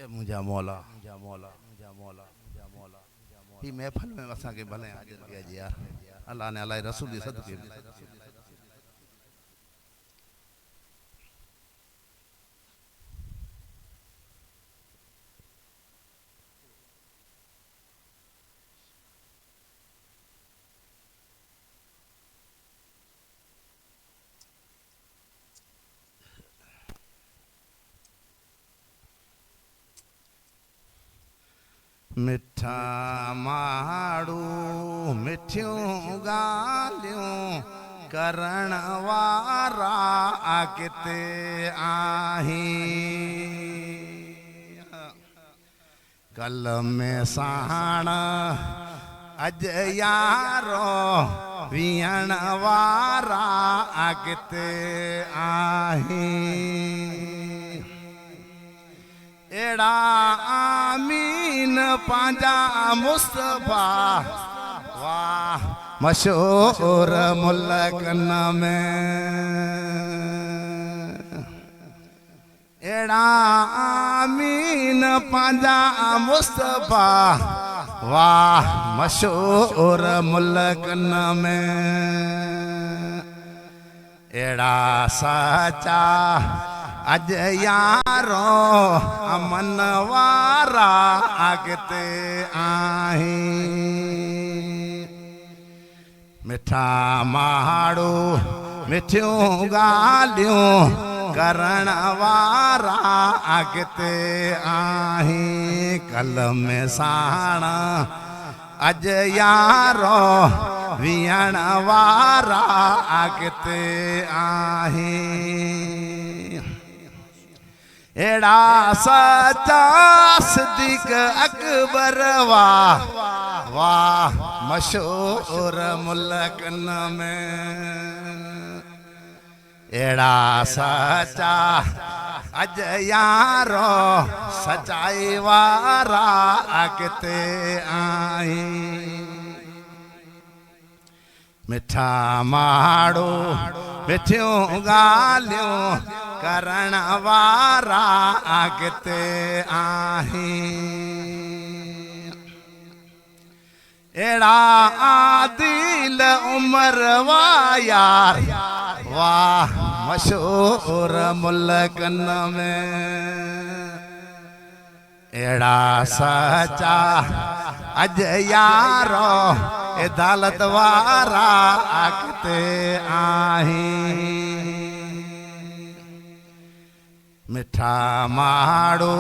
मुझा मौला ही महफिल में असा के भले हाजिर किया जी यार अल्लाह ने अल्लाह रसूल के सदके मिठा माड़ू मिठियूं गालियूं करण वारा किते आहीं कल में साण अज यारो वियण वारा किते आहीं एड़ा आमीन पांजा मुस्तफा वाह मशहूर मुल्कन में एड़ा आमीन पांजा मुस्तफा वाह मशहूर मुल्कन में एड़ा सचा अज यारो अमन वारा अगते आहीं मिठा माड़ू मिठियूं गालियूं करण वारा अगते आहीं कल में साण अज यारो वियण वारा अगते आहीं एड़ा सच्चा सिद्दीक अकबर वाह वाह मशहूर मुल्कन में एड़ा सच्चा अज यारो सच्चाई वारा अगते आहीं मिठा माड़ू मिठियूं गालियूं करण वारा अगते आहीं एड़ा आदिल उमर वायार वाह मशहूर मुल्कन में एड़ा सचा अज यारो अदालत वारा अॻिते आहीं मिठा माड़ो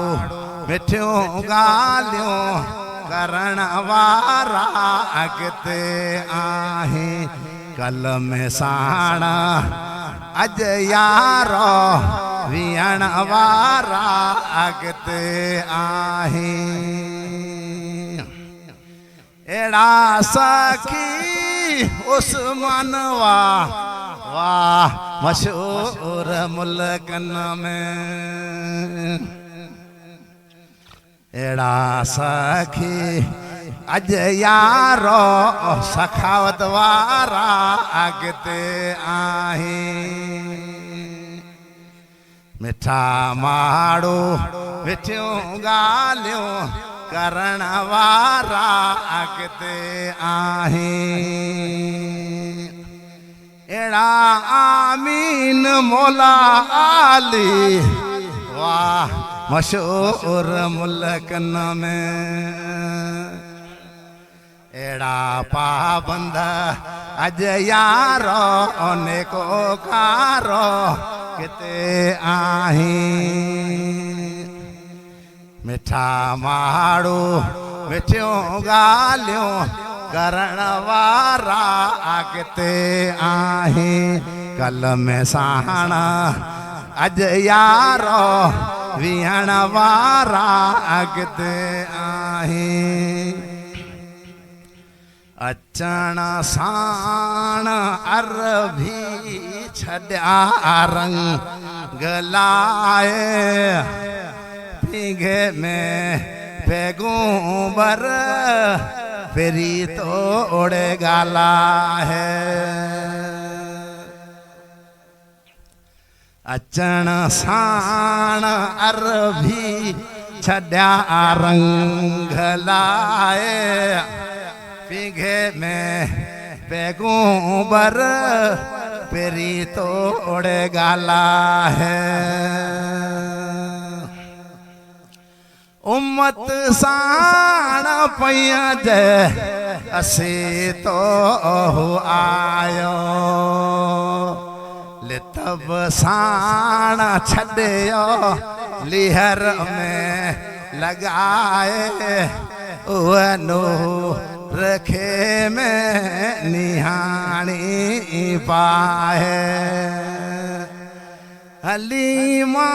मिठियूं ॻाल्हियूं करण वारा अॻिते आहीं कल में साण अज यारो वियण वारा अॻिते आहीं एड़ा सखी उस्मान वाह मशहूर मुल्कन में एड़ा सखी अज यारो सखावत वारा अॻिते आहीं मिठा माड़ो मिठियूं ॻाल्हियूं करण वारा अॻिते आहीं एड़ा आमीन मौला आली वाह मशहूर मुल्कन में एड़ा पाबंद अज यारो नेको कारो किते आहीं मिठा माड़ो मिठियूं ॻाल्हियूं करण वारा अॻिते आहीं कल में साण अज यारो विहण वारा अॻिते आहीं अचण साण अरबी छॾिया रंग लाए पीघे में पैगुंबर फिरी तोड़े गाला है अचण साण अरबी छॾिया रंग लाए पीघे में पैगुंबर फिरी तोड़े गाला है उम्मत साण पया जय असे तो आयो लितब साण छॾियो लिहर में लगाए उनो रखे में निहाणी पाए हलीमा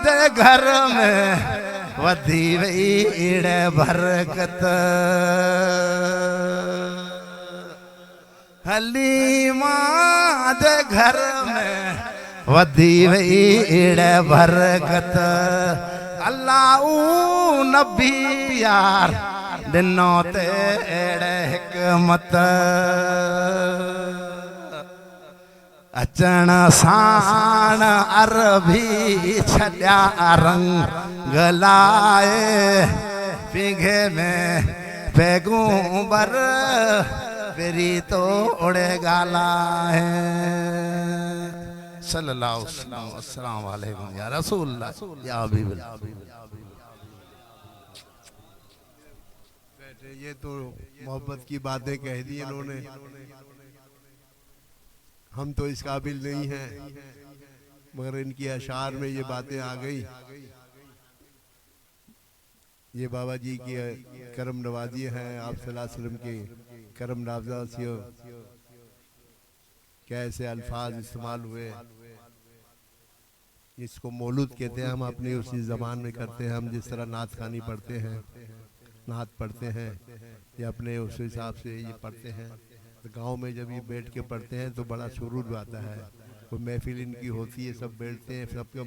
दे घर में वधी वई बरकत हलीमा दे घर में वधी वई बरकत अल्लाह नबी यार दिनो ते एड़े हिकमत अचण साण अरबी छॾिया रंग लाए पीघे में पैगुंबर फिरी तोड़े गाला है सल्लल्लाहु अलैहि या रसूल या हबीबल्लाह ये तो मोहब्बत की बातें कह दी इन्होंने हम तो इस काबिल नहीं हैं मगर इनकी अशार में ये बातें आ गई ये बाबा जी की करम नवाजी हैं आप सल्लल्लाहु अलैहि वसल्लम के करम नवाजी कैसे अल्फाज इस्तेमाल हुए इसको मौलूद कहते हैं हम अपनी उसी ज़बान में करते हैं हम जिस तरह नात खानी पढ़ते हैं नात पढ़ते हैं ये अपने उस हिसाब से ये पढ़ते हैं तो गांव में जब ये बैठ के पढ़ते हैं तो बड़ा सुरूर आता है कोई महफिल इनकी होती है सब बैठते हैं सबके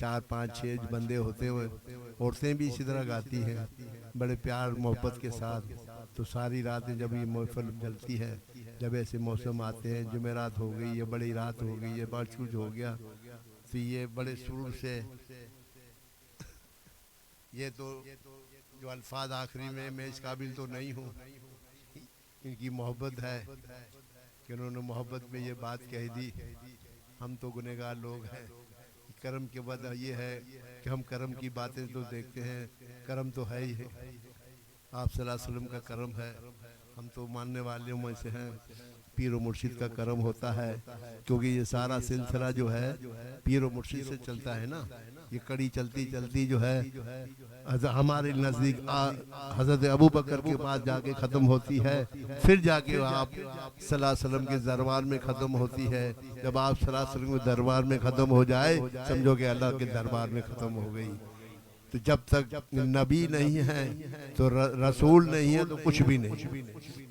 4 5 6 बंदे होते हुए औरतें भी इसी तरह गाती हैं बड़े प्यार मोहब्बत के साथ तो सारी रातें जब ये महफिल चलती है जब ऐसे मौसम आते हैं जुमेरात हो गई या बड़ी रात हो गई या बहुत कुछ हो गया तो ये बड़े सुरूर से ये तो जो अल्फाज आखिरी में मैं इस काबिल तो नहीं हूँ इनकी मोहब्बत है कि उन्होंने मोहब्बत में ये बात कह दी हम तो गुनहगार लोग हैं कर्म के बाद ये है कि हम कर्म की बातें तो देखते हैं, कर्म तो है ही है, आप सल्लल्लाहु अलैहि वसल्लम का कर्म है, हम तो मानने वाले में से हैं, पीर और मुर्शिद का कर्म होता है, क्योंकि ये सारा सिलसिला जो है पीर और मुर्शिद से चलता है ना, ये कड़ी चलती चलती जो है हमारे नज़दीक हज़रत अबू बकर के पास जाके ख़त्म होती है, फिर जाके आप सल्लल्लाहु अलैहि वसल्लम के दरबार में ख़त्म होती है। जब आप सल्लल्लाहु अलैहि वसल्लम के दरबार में ख़त्म हो जाए, समझो कि अल्लाह के दरबार में ख़त्म हो गई। तो जब तक नबी नहीं है तो रसूल नहीं है तो कुछ भी नहीं।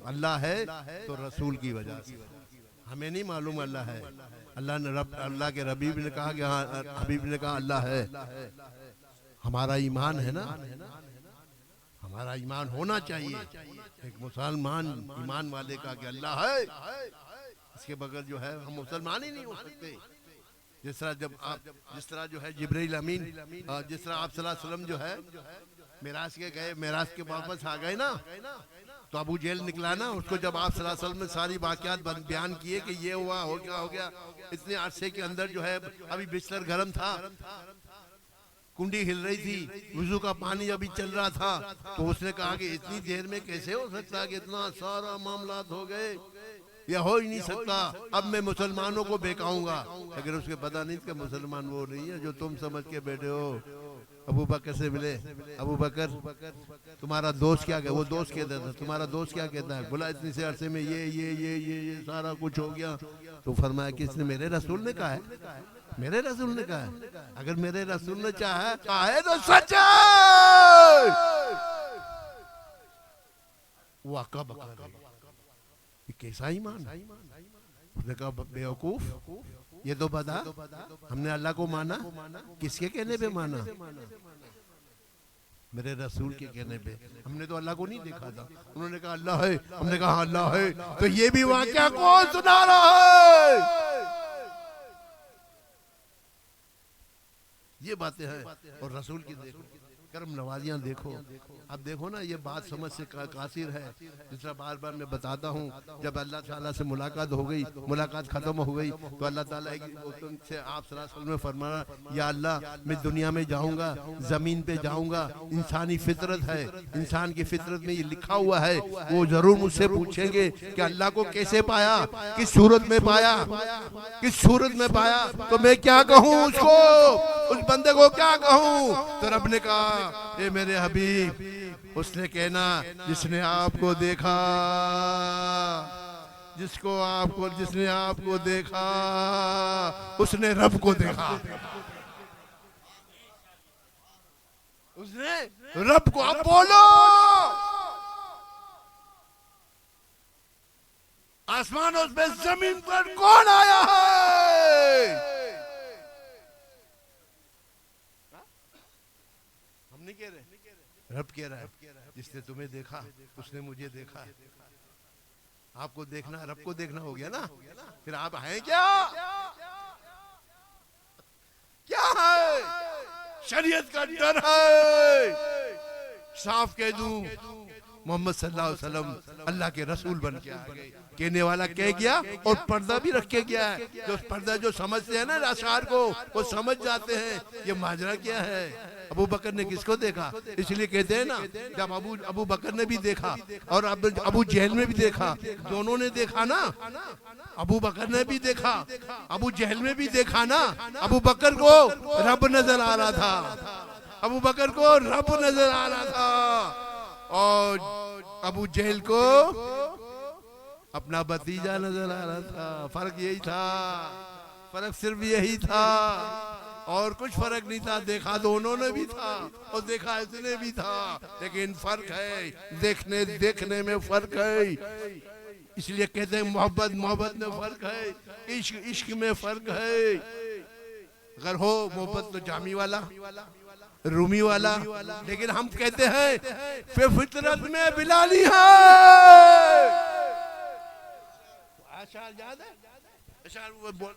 अल्लाह है तो रसूल की वजह से, हमें नहीं मालूम अल्लाह है। अल्लाह ने अल्लाह के हबीब ने कहा कि हाँ, हबीब ने कहा अल्लाह है। हमारा ईमान है ना, हमारा ईमान होना चाहिए। एक मुसलमान ईमान वाले का कि अल्लाह है, इसके बगैर जो है हम मुसलमान ही नहीं हो सकते। जिस तरह जो है जिब्रील अमीन, जिस तरह आप सल्लल्लाहु अलैहि वसल्लम जो है मेराज के गए, मेराज के वापस आ गए ना, तो अबू जेल निकला ना, उसको जब आप सल्लल्लाहु अलैहि वसल्लम ने सारी वाक़यात बयान किए कि ये हुआ, हो गया, इतने अरसे के अंदर जो है अभी बिस्तर गर्म था, कुंडी हिल रही थी, वुजू का पानी अभी चल रहा था, तो उसने कहा कि इतनी देर में कैसे हो सकता कि इतना सारा मामला हो गए, ये हो ही नहीं सकता, अब मैं मुसलमानों को बेकाऊंगा। अगर उसके पता नहीं कि मुसलमान वो नहीं है जो तुम समझ के बैठे हो। अबू बकर से मिले, अबू बकर तुम्हारा दोस्त क्या कहता, वो दोस्त कहता था तुम्हारा दोस्त क्या कहता है, बोला इतनी से अरसे में ये सारा कुछ हो गया। तो फरमाया किसने, मेरे रसूल ने कहा है, मेरे रसूल ने कहा है। अगर मेरे रसूल ने कहा है तो सच है। वो अक्का बका कैसा ईमान, उसने कहा बेवकूफ, ये तो बता हमने अल्लाह को माना, किसके कहने पे माना, मेरे रसूल के कहने पे। हमने तो अल्लाह को नहीं देखा था, उन्होंने कहा अल्लाह है, हमने कहा अल्लाह है, तो ये भी वाकया कौन सुना रहा है। ये बातें हैं। और रसूल की देखो, कर्म नवाजियां देखो। अब देखो ना, ये बात समझ से कासिर है। जिस तरह बार बार मैं बताता हूँ, जब अल्लाह ताला से मुलाकात हो गई, मुलाकात खत्म हो गई, तो अल्लाह ताला से आप सल्लल्लाहु अलैहि वसल्लम ने फरमाया, या अल्लाह मैं दुनिया में जाऊँगा, ज़मीन पे जाऊँगा, इंसानी फितरत है, इंसान की फितरत में ये लिखा हुआ है, वो जरूर मुझसे पूछेंगे कि अल्लाह को कैसे पाया, किस सूरत में पाया, किस सूरत में पाया, तो मैं क्या कहूँ उसको, उस बंदे को क्या कहूँ। तो रब ने कहा, ए मेरे हबीब, उसने कहना जिसने आपको देखा, जिसने आपको देखा उसने रब को देखा, उसने रब को। अब बोलो, आसमानों पे जमीन पर कौन आया है। हम नहीं कह रहे, रब कह रहा है, जिसने तुम्हें देखा उसने मुझे देखा। आपको देखना, रब को देखना हो गया ना, फिर आप हैं क्या, क्या है। शरीयत का डर है, साफ कह दूं, मोहम्मद सल्लल्लाहु अलैहि वसल्लम अल्लाह के रसूल बन के आ गए। कहने वाला कह गया और पर्दा भी रख के गया है। जो पर्दा जो समझते हैं ना अशार को, वो समझ जाते हैं ये माजरा क्या है। अबू बकर ने किसको देखा, इसलिए कहते हैं ना, जब अबू बकर ने भी देखा और अबू जहल में भी देखा, दोनों ने देखा ना। अबू बकर ने भी देखा, अबू जहल में भी देखा ना। अबू बकर को रब नजर आ रहा था, अबू बकर को रब नजर आ रहा था, और अबू जहल को अपना भतीजा नजर आ रहा था। फर्क यही था, फर्क सिर्फ यही था, और कुछ फर्क नहीं था। देखा दोनों ने भी था और देखा इसने भी था, लेकिन फर्क है, देखने में फर्क है। इसलिए कहते हैं मोहब्बत में फर्क है, इश्क में फर्क है। अगर हो मोहब्बत तो जामी वाला, रूमी वाला, लेकिन हम कहते हैं फितरत में बिलाली है। अशार याद है, अशार वो बोल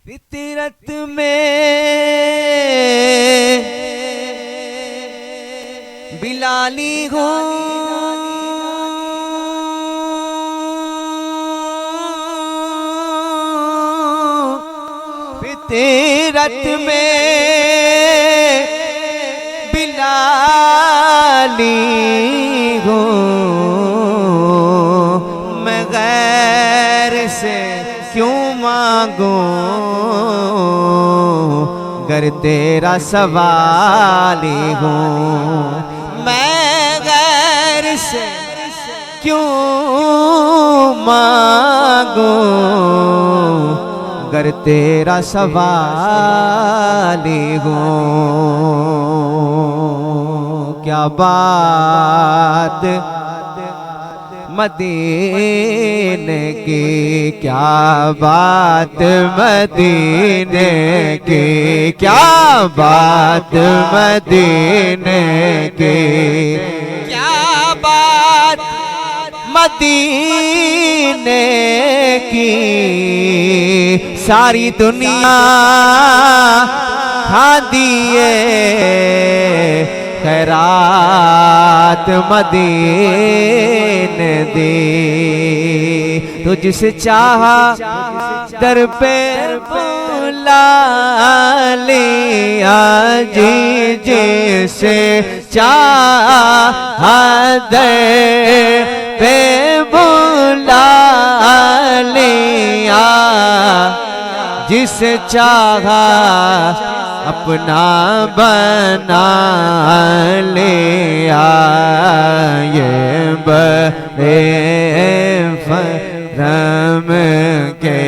फितरत में बिलाली हूँ, तीरथ में बिलाली हूँ, मैं गैर से क्यों मांगूं, गर तेरा सवाली हूँ। मैं गैर से क्यों मांगूं, गर तेरा सवाली हूँ। क्या बात मदीने की, क्या बात मदीने की, क्या बात मदीने की, क्या बात मदीने की। सारी दुनिया खा दिए खैरात मदीने दी, तुझसे चाहा दर पे बुला लिया जी, जिसे चाहा दर पे बुला लिया, जिसे चाहा अपना बना लिया। ये बड़े फरम के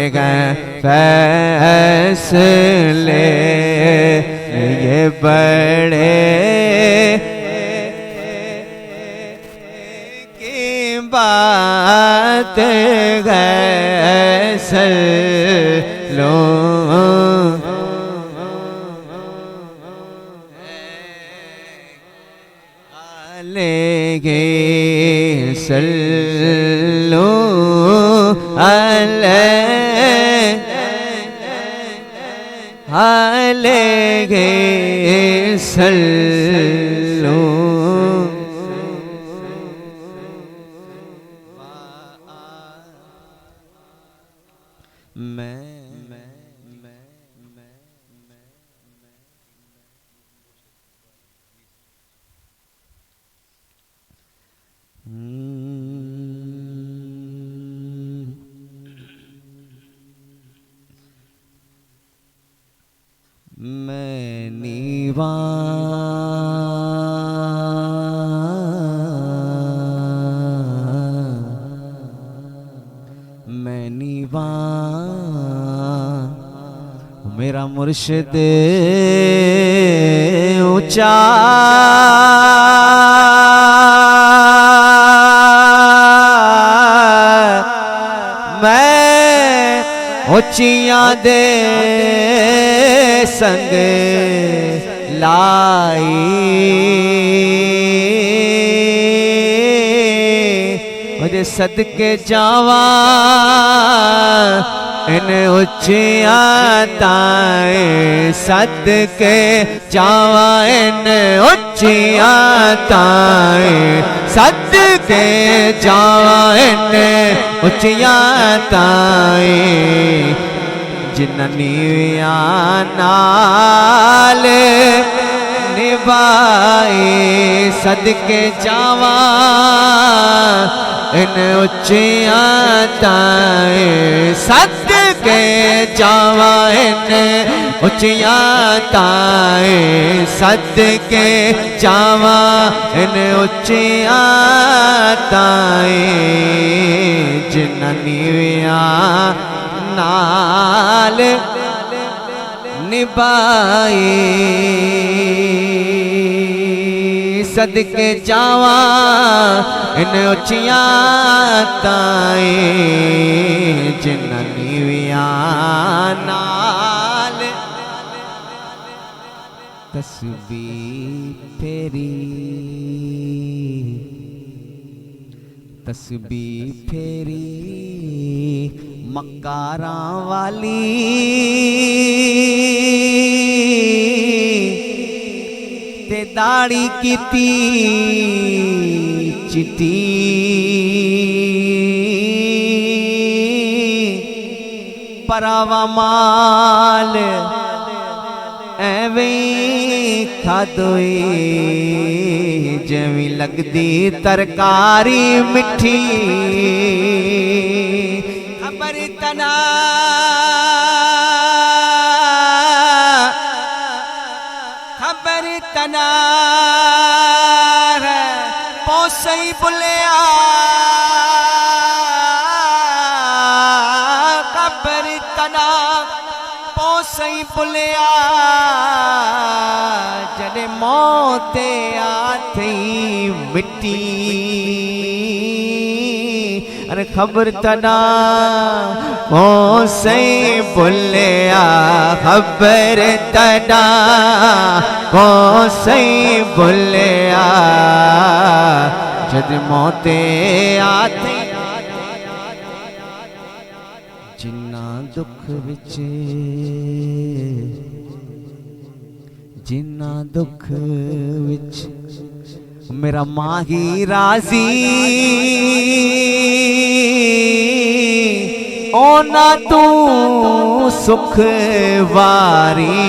गए फैसले, ये बड़े की बात गए लो। लेगे सल्लो अलैहि सल्लो। मैं नीवा मेरा मुर्शिद ऊंचा, मैं ऊंचियां दे संग लाई, मुझे सदके जावा इन उच्चियां ताएं, सदके जावा इन उच्चियां ताएं, सदके जावा इन उच्चियां ताएं। जिन्निया नाल निभाए सदके जावा इन उच्चियां ताएं, सदके जावा इन उच्चियां ताएं, सदके जावा इन उच्चियां ताएं। जिन्निया नाल निभाए सदके जावा इन उच्चियां ताएं। जिन्निया नाल तस्बीह फेरी, तस्बीह फेरी मक्कारा वाली, ते दाढ़ी कीती चिट्टी, परावा माल एवें खादोई जिवें लगदी तरकारी मिठी खबर तना है पोसई बुलिया खबर तना पोसई बुलिया जॾे मौते आथई मिट्टी अरे खबर तना पोसई बुलिया खबर तना पोसई बुलिया जद मौते आथई जिन्ना दुख विच जिन्ना दुख विच मेरा माही राजी ओना तू सुख वारी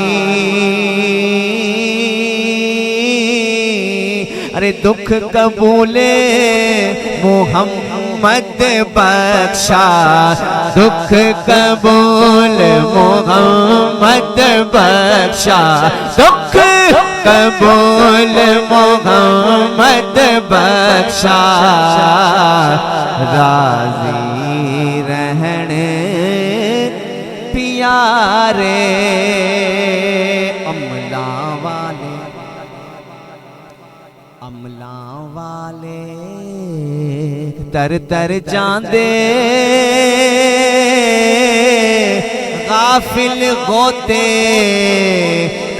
अरे दुख कबूले मोहम्मद बख्शा दुख कबूल मोहम्मद बख्शा दुख कबूल मोहम्मद बख्शा राजी रहन प्यारे अमला वाले तर तर जांदे गाफिल गोते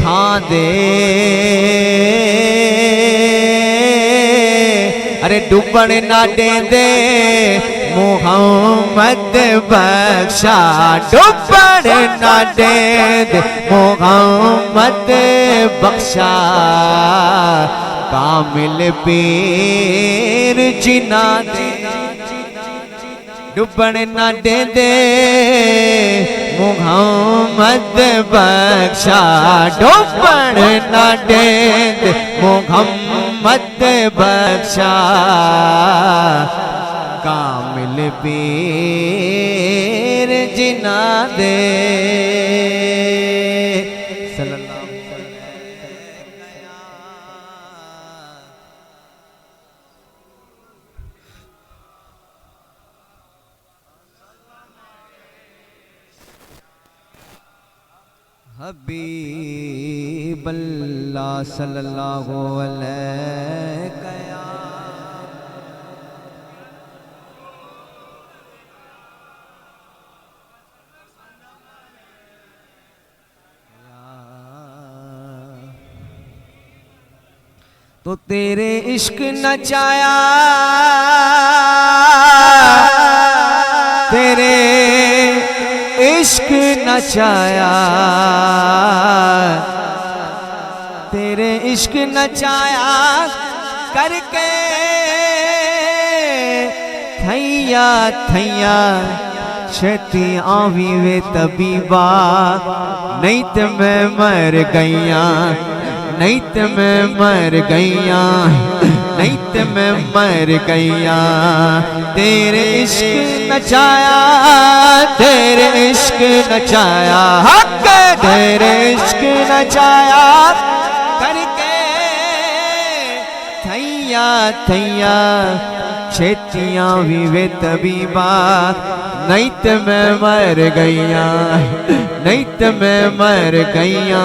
खांदे अरे डुबण ना देंदे मोहम्मद बख्शा डुबण ना देंदे मोहम्मद बख्शा कामिल पीर जिना दे डुबण ना देंदे मोहम्मद बख्शा डुबण ना देंदे मोहम्मद बख्शा कामिल पीर जिना दे हबीब अल्लाह सल्लल्लाहु अलैहि तो तेरे इश्क नचाया तेरे इश्क नचाया तेरे इश्क नचाया करके थैया थैया छेती आवी वे तबीबा नहीं तो मैं मर गईया नहीं तो मैं मर गईया नहीं तो मैं मर गईया तेरे इश्क नचाया तेरे इश्क नचाया हक तेरे इश्क नचाया करके थैया थैया छेतियां भी वे तबीबा नहीं तो मैं मर गईया नहीं तो मैं मर गईया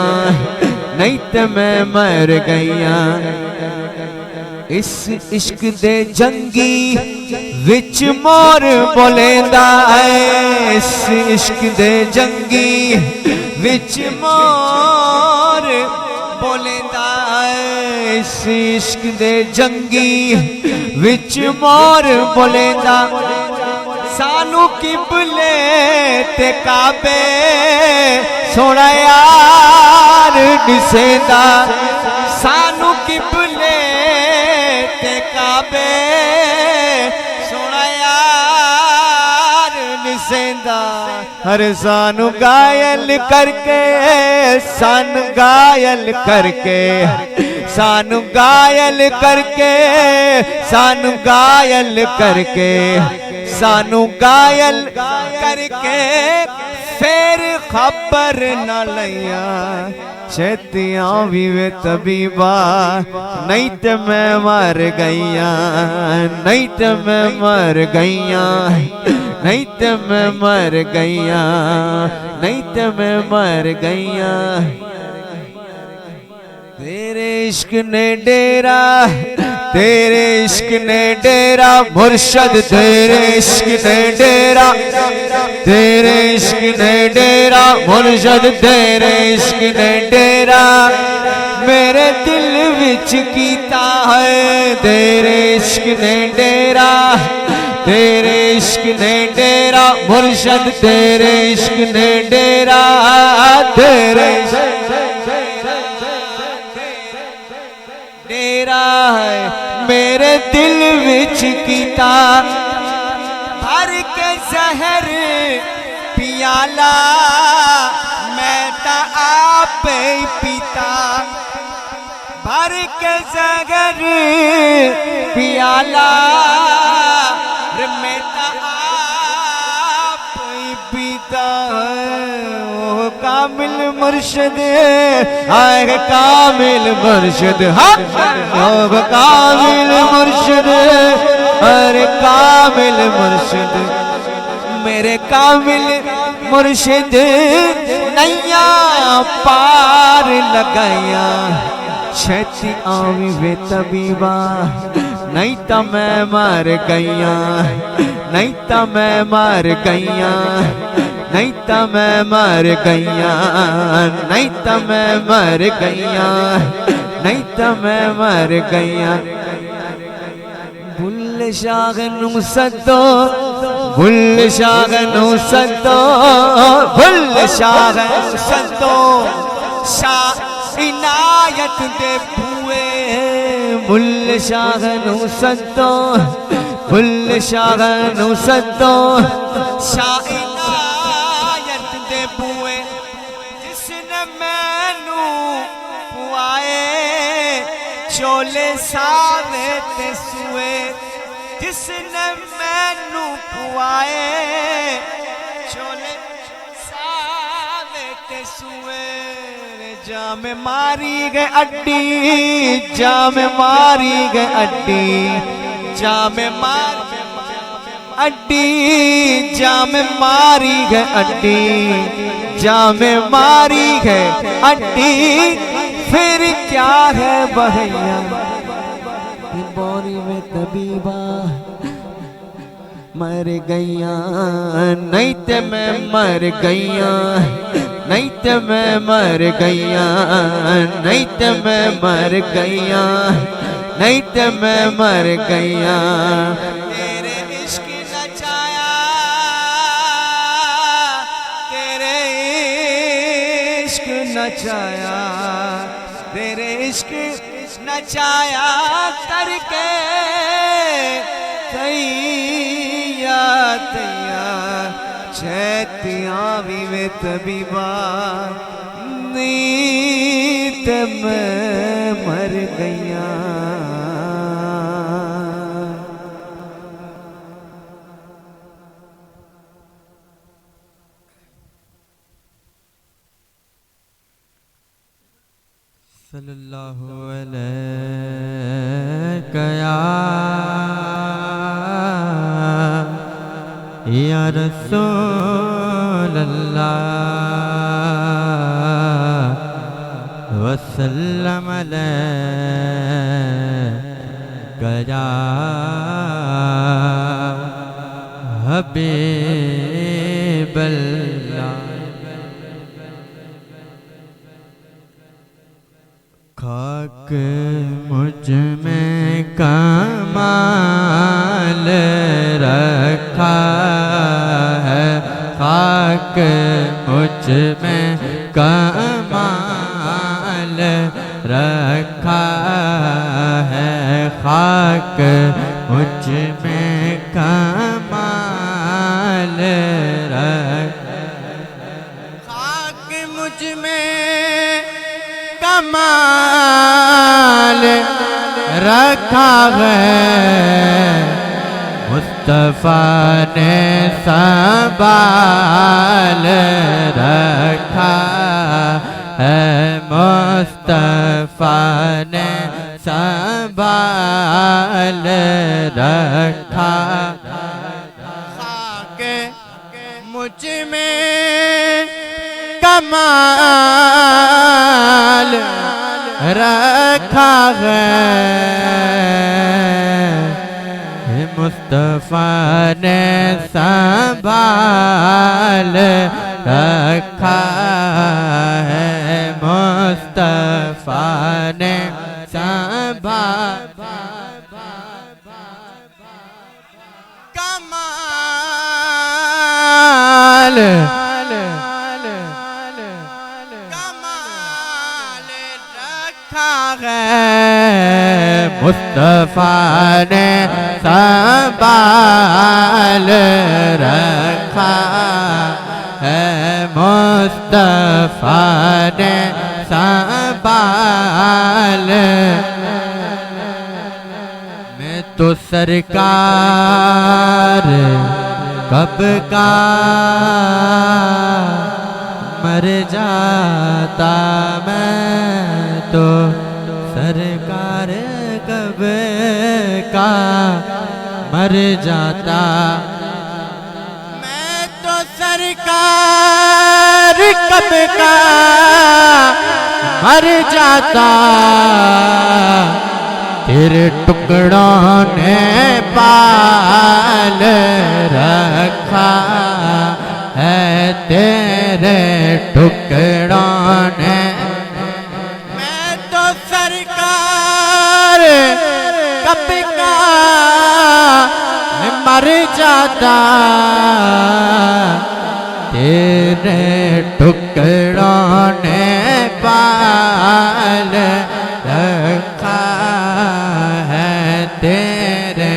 नहीं तो मैं मर गईया इस इश्क दे जंगी विच मोर बोलेंदा है इस इश्क दे जंगी विच मोर बोलेंदा है इस इश्क दे जंगी विच मोर बोलेंदा सानू किबले ते काबे सोना यार दिसेंदा सानू किबले ते काबे सोना यार दिसेंदा हर सानू घायल करके, सानू घायल करके, सानू घायल करके, सानू घायल करके, सानू घायल करके, फिर खबर न लिया छेतियां भी वे तबीबा, नहीं तो मैं मर गईया, नहीं तो मैं मर गईया, नहीं तो मैं मर गईया, नहीं तो मैं मर गईया। तेरे इश्क ने डेरा, तेरे इश्क ने डेरा मुर्शद, तेरे इश्क ने डेरा, तेरे इश्क ने डेरा मुर्शद, तेरे इश्क ने डेरा मेरे दिल विच कीता है। तेरे इश्क ने डेरा, तेरे इश्क ने डेरा मुर्शद, तेरे इश्क ने डेरा, तेरे डेरा है मेरे दिल विच कीता। भर के जहर पियाला मैं ता आप ही पीता, भर के जहर पियाला मैं ता आप ही पीता। ओ कामिल मुर्शिद आए, कामिल मुर्शिद, हाँ ओ कामिल मुर्शिद, अरे कामिल मुर्शिद, मेरे कामिल मुर्शिद नैया पार लगाया। छेती आवी वे तबीबा, नहीं तो मैं मर गईया, नहीं तो मैं मर गईया, नहीं तो मैं मर गईया, नहीं तो मैं मर गईया, नहीं तो मैं मर गईया। बुल्ले शाह नू सदो, बुल्ले शाह नू सदो, बुल्ले शाह नू सदो, शाह इनायत दे बुए। बुल्ले शाह नू सदो, बुल्ले शाह नू सदो, शाह इनायत दे बुए। जिसने मैनू पुआए चोले सावे ते सुए, जिसने मैनू पुआए चोले सावे ते सुए। जाम मारी गए अड्डी, जाम मारी गए अड्डी, जाम मार अड्डी, जाम मारी गए अड्डी, जाम मारी गए अड्डी। फिर क्या है बहैया बोरी में तबीबा मर गईया, नहीं तो मैं मर गईया, नहीं तो मैं मर गईया, नहीं तो मैं मर गईया, नहीं तो मैं मर गईया। तेरे इश्क नचाया, तेरे इश्क नचाया, तेरे इश्क नचाया करके तैया तैया। छेतियां भी वे तबीबा, नीत में मर गईया। सल्लल्लाहु अलैहि या रसूल अल्लाह वसल्लम अलैका या हबीबल्लाह। खाक मुझ में कमाल रखा है, खाक मुझ में कमाल रखा है, खाक मुझ में कमाल रखा। मुझ में कमाल रखा है, मुस्तफा ने संभाल रखा है, मुस्तफा ने संभाल रखा। खाके मुझ में कमाल रखा है, मुस्तफा ने संभाल रखा है, मुस्तफा ने संभाल कमाल रखा है, मुस्तफा ने संभाल रखा है, मुस्तफा ने संभाल। मैं तो सरकार कब का मर जाता, मैं तो सरकार कब का मर जाता, मैं तो सरकार कब का मर जाता, तेरे टुकड़ों ने पाल रखा है, तेरे टुकड़ों ने। मैं तो सरकार कब का मर जाता, तेरे टुकड़ों ने पाल रखा है, तेरे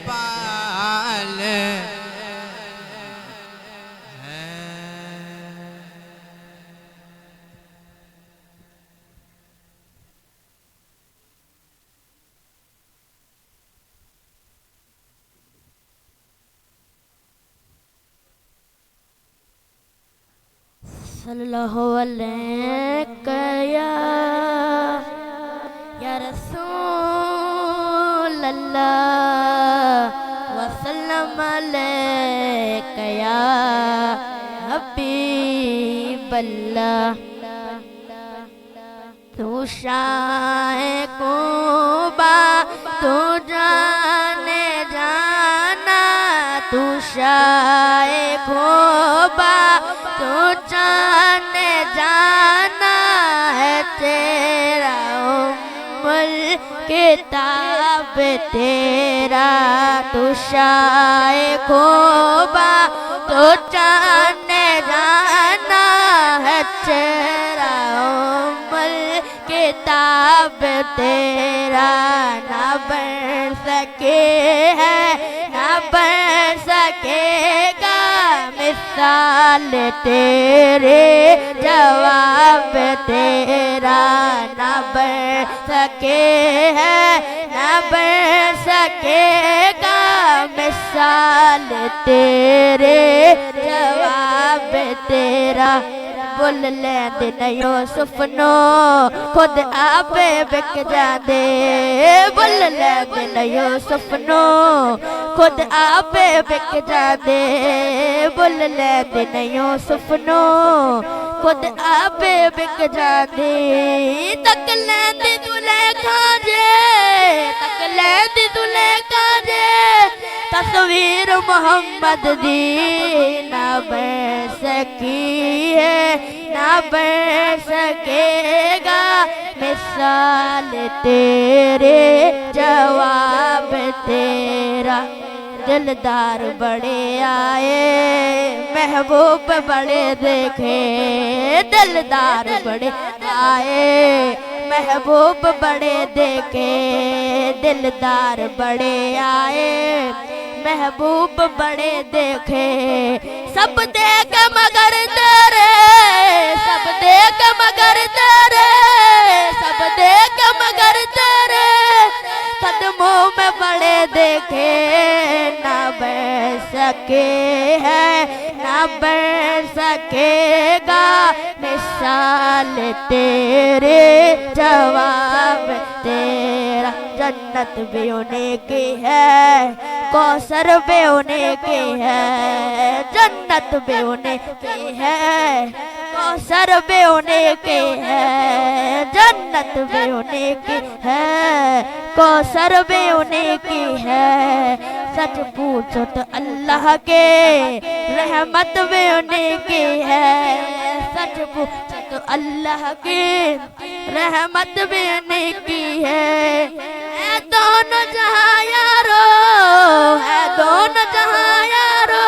पाल है। सल्लल्लाहु अलैहि या रसूल अल्लाह वसल्लम अलैका या हबीब अल्लाह। तू शाहे कुबा तू जाने जाना, तू शाहे कुबा तू जाने जाना है, तेरा उम्मुल किताब तेरा, तू शाहे कुबा तू जाने जाना है, तेरा उम्मुल किताब तेरा। ना बन सके है ना बन सकेगा मिसाल तेरे, जवाब तेरा ना बन सके है ना बन सकेगा मिसाल तेरे, जवाब तेरा। बुल लेंदे नयो सुफनो खुद आपे बिक जांदे, बुल लेंदे नयो सुफनो खुद आपे बिक जांदे, बुल लेंदे नयो सुफनो खुद आपे बिक जांदे। तक लेंदे दुले खाजे, तक लेंदे दुले खाजे, तस्वीर मोहम्मद दी ना बन सकी है ना बन सकेगा मिसाल तेरे, जवाब तेरा। दिलदार बड़े आए महबूब बड़े देखे, दिलदार बड़े आए महबूब बड़े देखे, दिलदार बड़े आए महबूब बड़े देखे। सब देख मगर सके है ना बन सकेगा मिसाल तेरे जवाब तेरा। जन्नत भी उन्हीं की है कौसर भी उन्हीं की है, जन्नत भी उन्हीं की है कौसर भी उन्हीं की है, जन्नत भी उन्हीं की है कौसर भी उन्हीं की है। सच पूछो तो अल्लाह के रहमत भी उन्हीं की है, सच पूछो तो अल्लाह की रहमत भी उन्हीं की है। दोनों जहां यारो है दोनों जहां यारो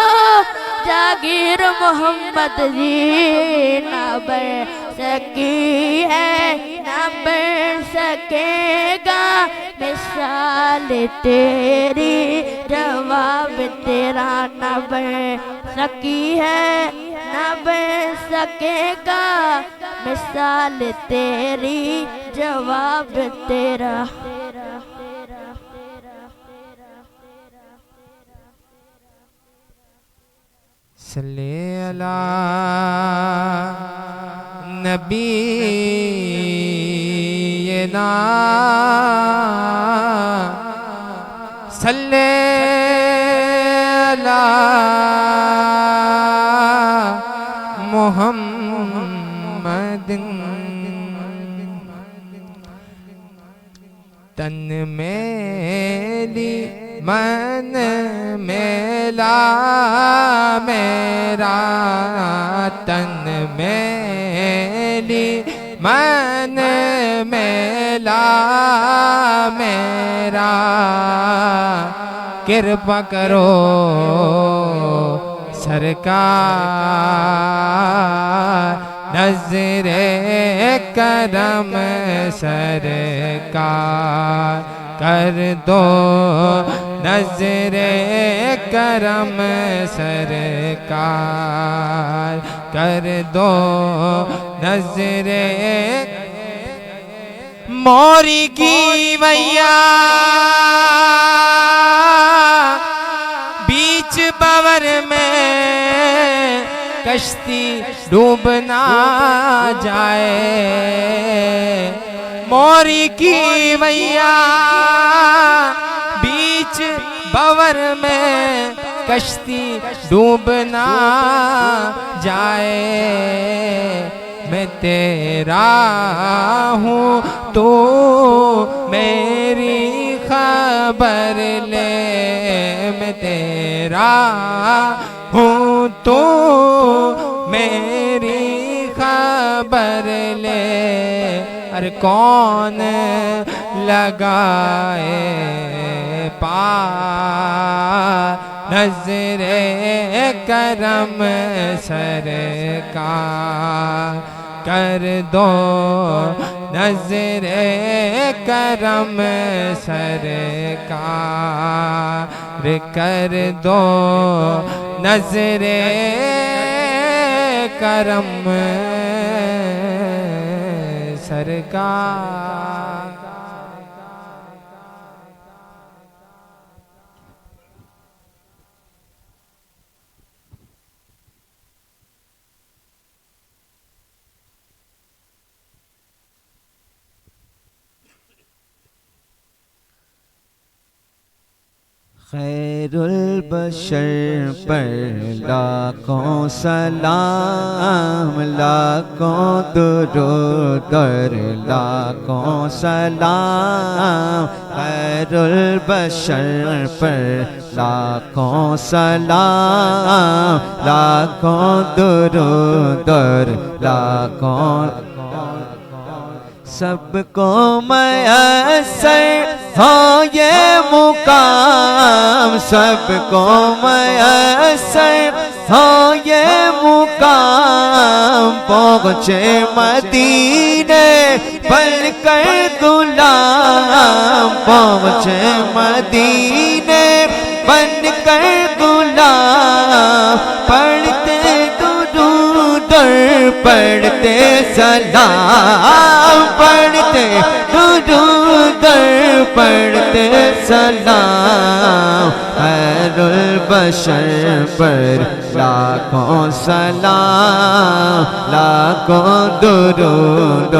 जागीर मोहम्मद जी ना बन सकी है ना बन सकेगा मिसाल तेरी जवाब तेरा ना बन सकी है ना बन सकेगा मिसाल तेरी जवाब तेरा। सल्ले अला नबी ना सल्ले अला मुहम्मद। तन मेली मन मेला मेरा तन मेली मन मेला मेरा। कृपा करो सरकार नज़रे करम सरकार कर दो नज़रे करम सरकार कर दो नज़रे। मोरी की वैया बीच बवर में कश्ती डूब ना जाए। मोरी की वैया बीच बवर में कश्ती डूब ना जाए। मैं तेरा हूँ तो मेरी खबर ले। मैं तेरा हूँ तो मेरी खबर ले। अरे कौन लगाए पार नज़रे करम सरकार कर दो नज़रे करम सरकार कर दो नज़रे करम सरकार। खैरुल बशर पर लाखों सलाम लाखों दुरूद लाखों सलाम। खैरुल बशर पर लाखों सलाम लाखों दुरूद लाखों। सबको मयस्सर हो ये मुकाम सबको मयस्सर हो ये मुकाम। पहुँचे मदीने बनकर गुलाम पहुँचे मदीने बनकर गुलाम। पढ़ते दुरूद पढ़ते सलाम पढ़ते दुरूद पढ़ते सलाम। खैरुल बशर पर लाखों सलाम, लाखों दुरूद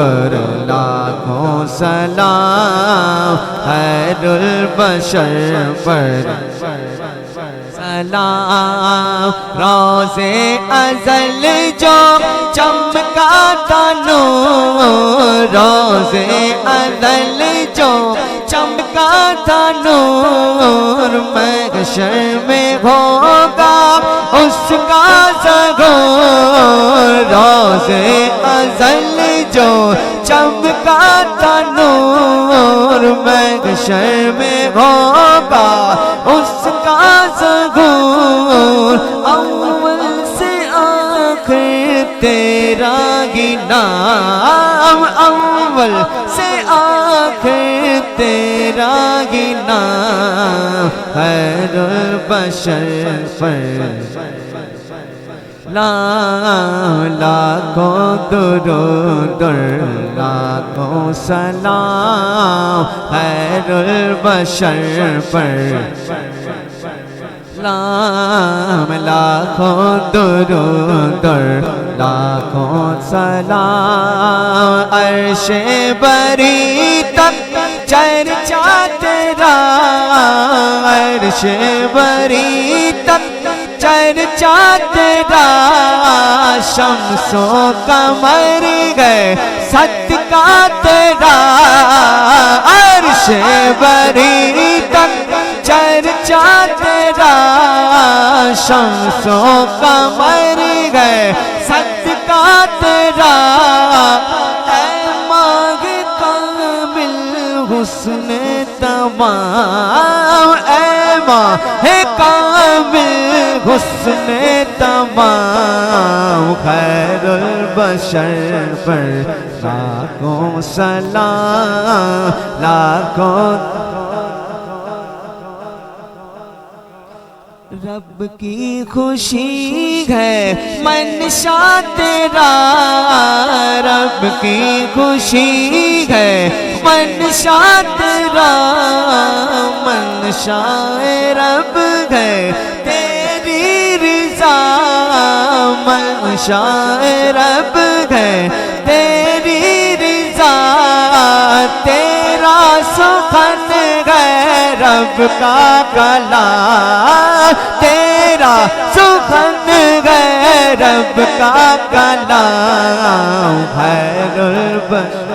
लाखों सलाम, खैरुल बशर पर सलाम। रोज़े अज़ल जो चमका था नूर, रोज़े अज़ल जो चमका था नूर, महशर में होगा उसका ज़हूर। रोज़े अज़ल जो चमका था नूर, महशर में होगा उसका ज़हूर। अव्वल से आखिर तेरा ही नाम, अव्वल से आखिर तेरा ही नाम, खैरुल बशर पर लाखों दुरूद लाखों सलाम, खैरुल बशर पर लाखों दुरूद लाखों सलाम। अर्शे बरी तक चर्चा तेरा, अर्शे बरी तक चर्चा तेरा, शम्सो कमर गए सदका तेरा। अर्शे बरी तक चर्चा तेरा, शम्सो कमर गए सदका तेरा। ऐ मांग कामिल हुस्न तमाम, ऐ मांग कामिल हुस्न तमाम, खैरुल बशर पर लाखों सलाम, लाखों। रब की खुशी है मनशा तेरा, रब की खुशी है मनशा तेरा, मनशा रब है तेरी रिज़ा, मनशा रब है तेरी रिज़ा। तेरा सुखन है रब का कलाम, तेरा सुखन है रब का कलाम, खैरुल बशर।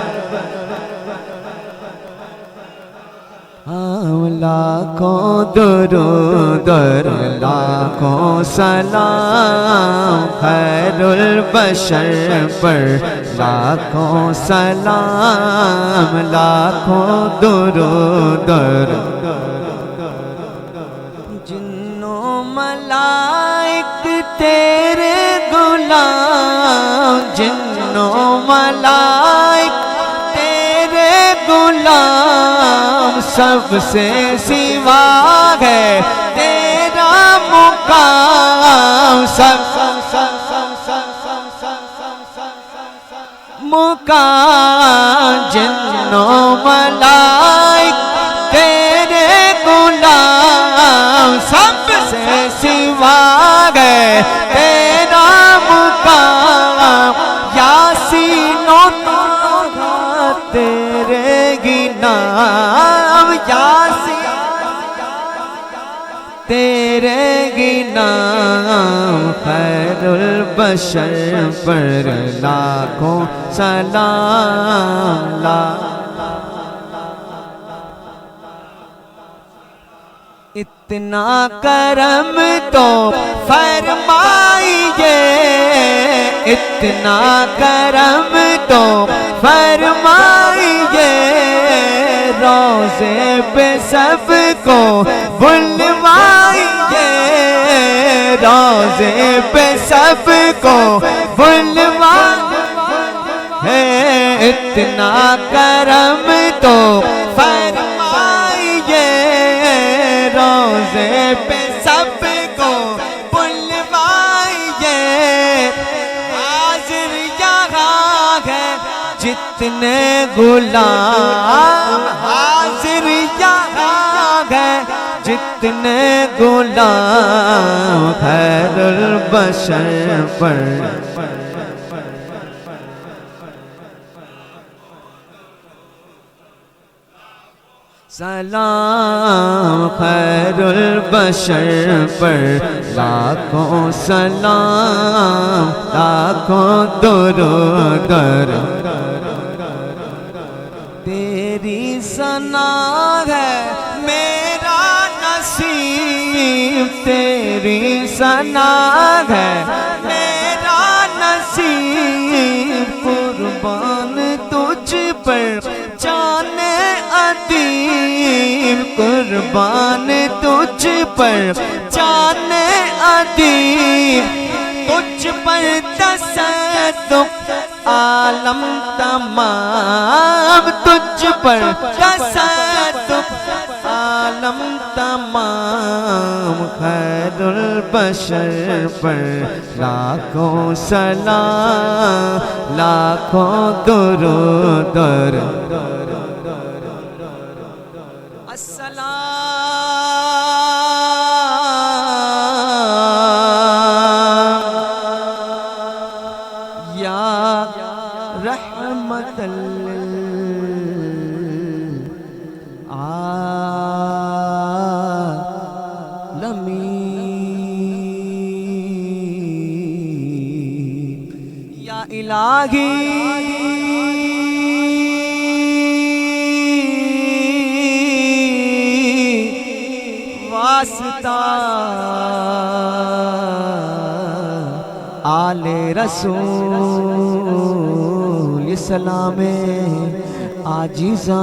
लाखों दुरूद लाखों सलाम, खैरुल बशर पर लाखों सलाम, लाखों दुरूद। जिन्नो मलाइक तेरे गुलाम, जिन्नो मलाइक तेरे गुलाम, सबसे सिवा है तेरा मुकाम, सब मुकाम। जिन्नो मलाइक तेरे गुलाम, सबसे सिवा है तेरा मुकाम। यासीनो तेरे ही नाम, यासीन तेरे ही नाम, खैरुल बशर पर लाखों सलाम। इतना करम तो फरमाइए, इतना करम तो फरमाइए, रोज़े पे सबको बुलवाइए, रोज़े पे सबको बुलवाइए। इतना करम तो फरमाइए, रोज़े पे सबको बुलवाइए। हाज़िर यहाँ है जितने गुलाम, हाज़िर यहाँ है जितने गुलाम खैरुल बशर पर सलाम खैरुल बशर पर लाखों सलाम लाखों दुरूद तेरी सना है मेरा नसीब तेरी सना है मेरा नसीब कुर्बान तुझ पर जाने अदीब कुर्बान तुझ पर जाने अदीब तुझ पर तसद्दुक़ आलम तमाम तुझ पर तसद्दुक़ आलम तमाम खैरुल बशर पर लाखों सलाम लाखों दुरूद अस्सलाम या रहमतल आलमीन या इलाही वास्ता आले रसूल सलामे आजिज़ां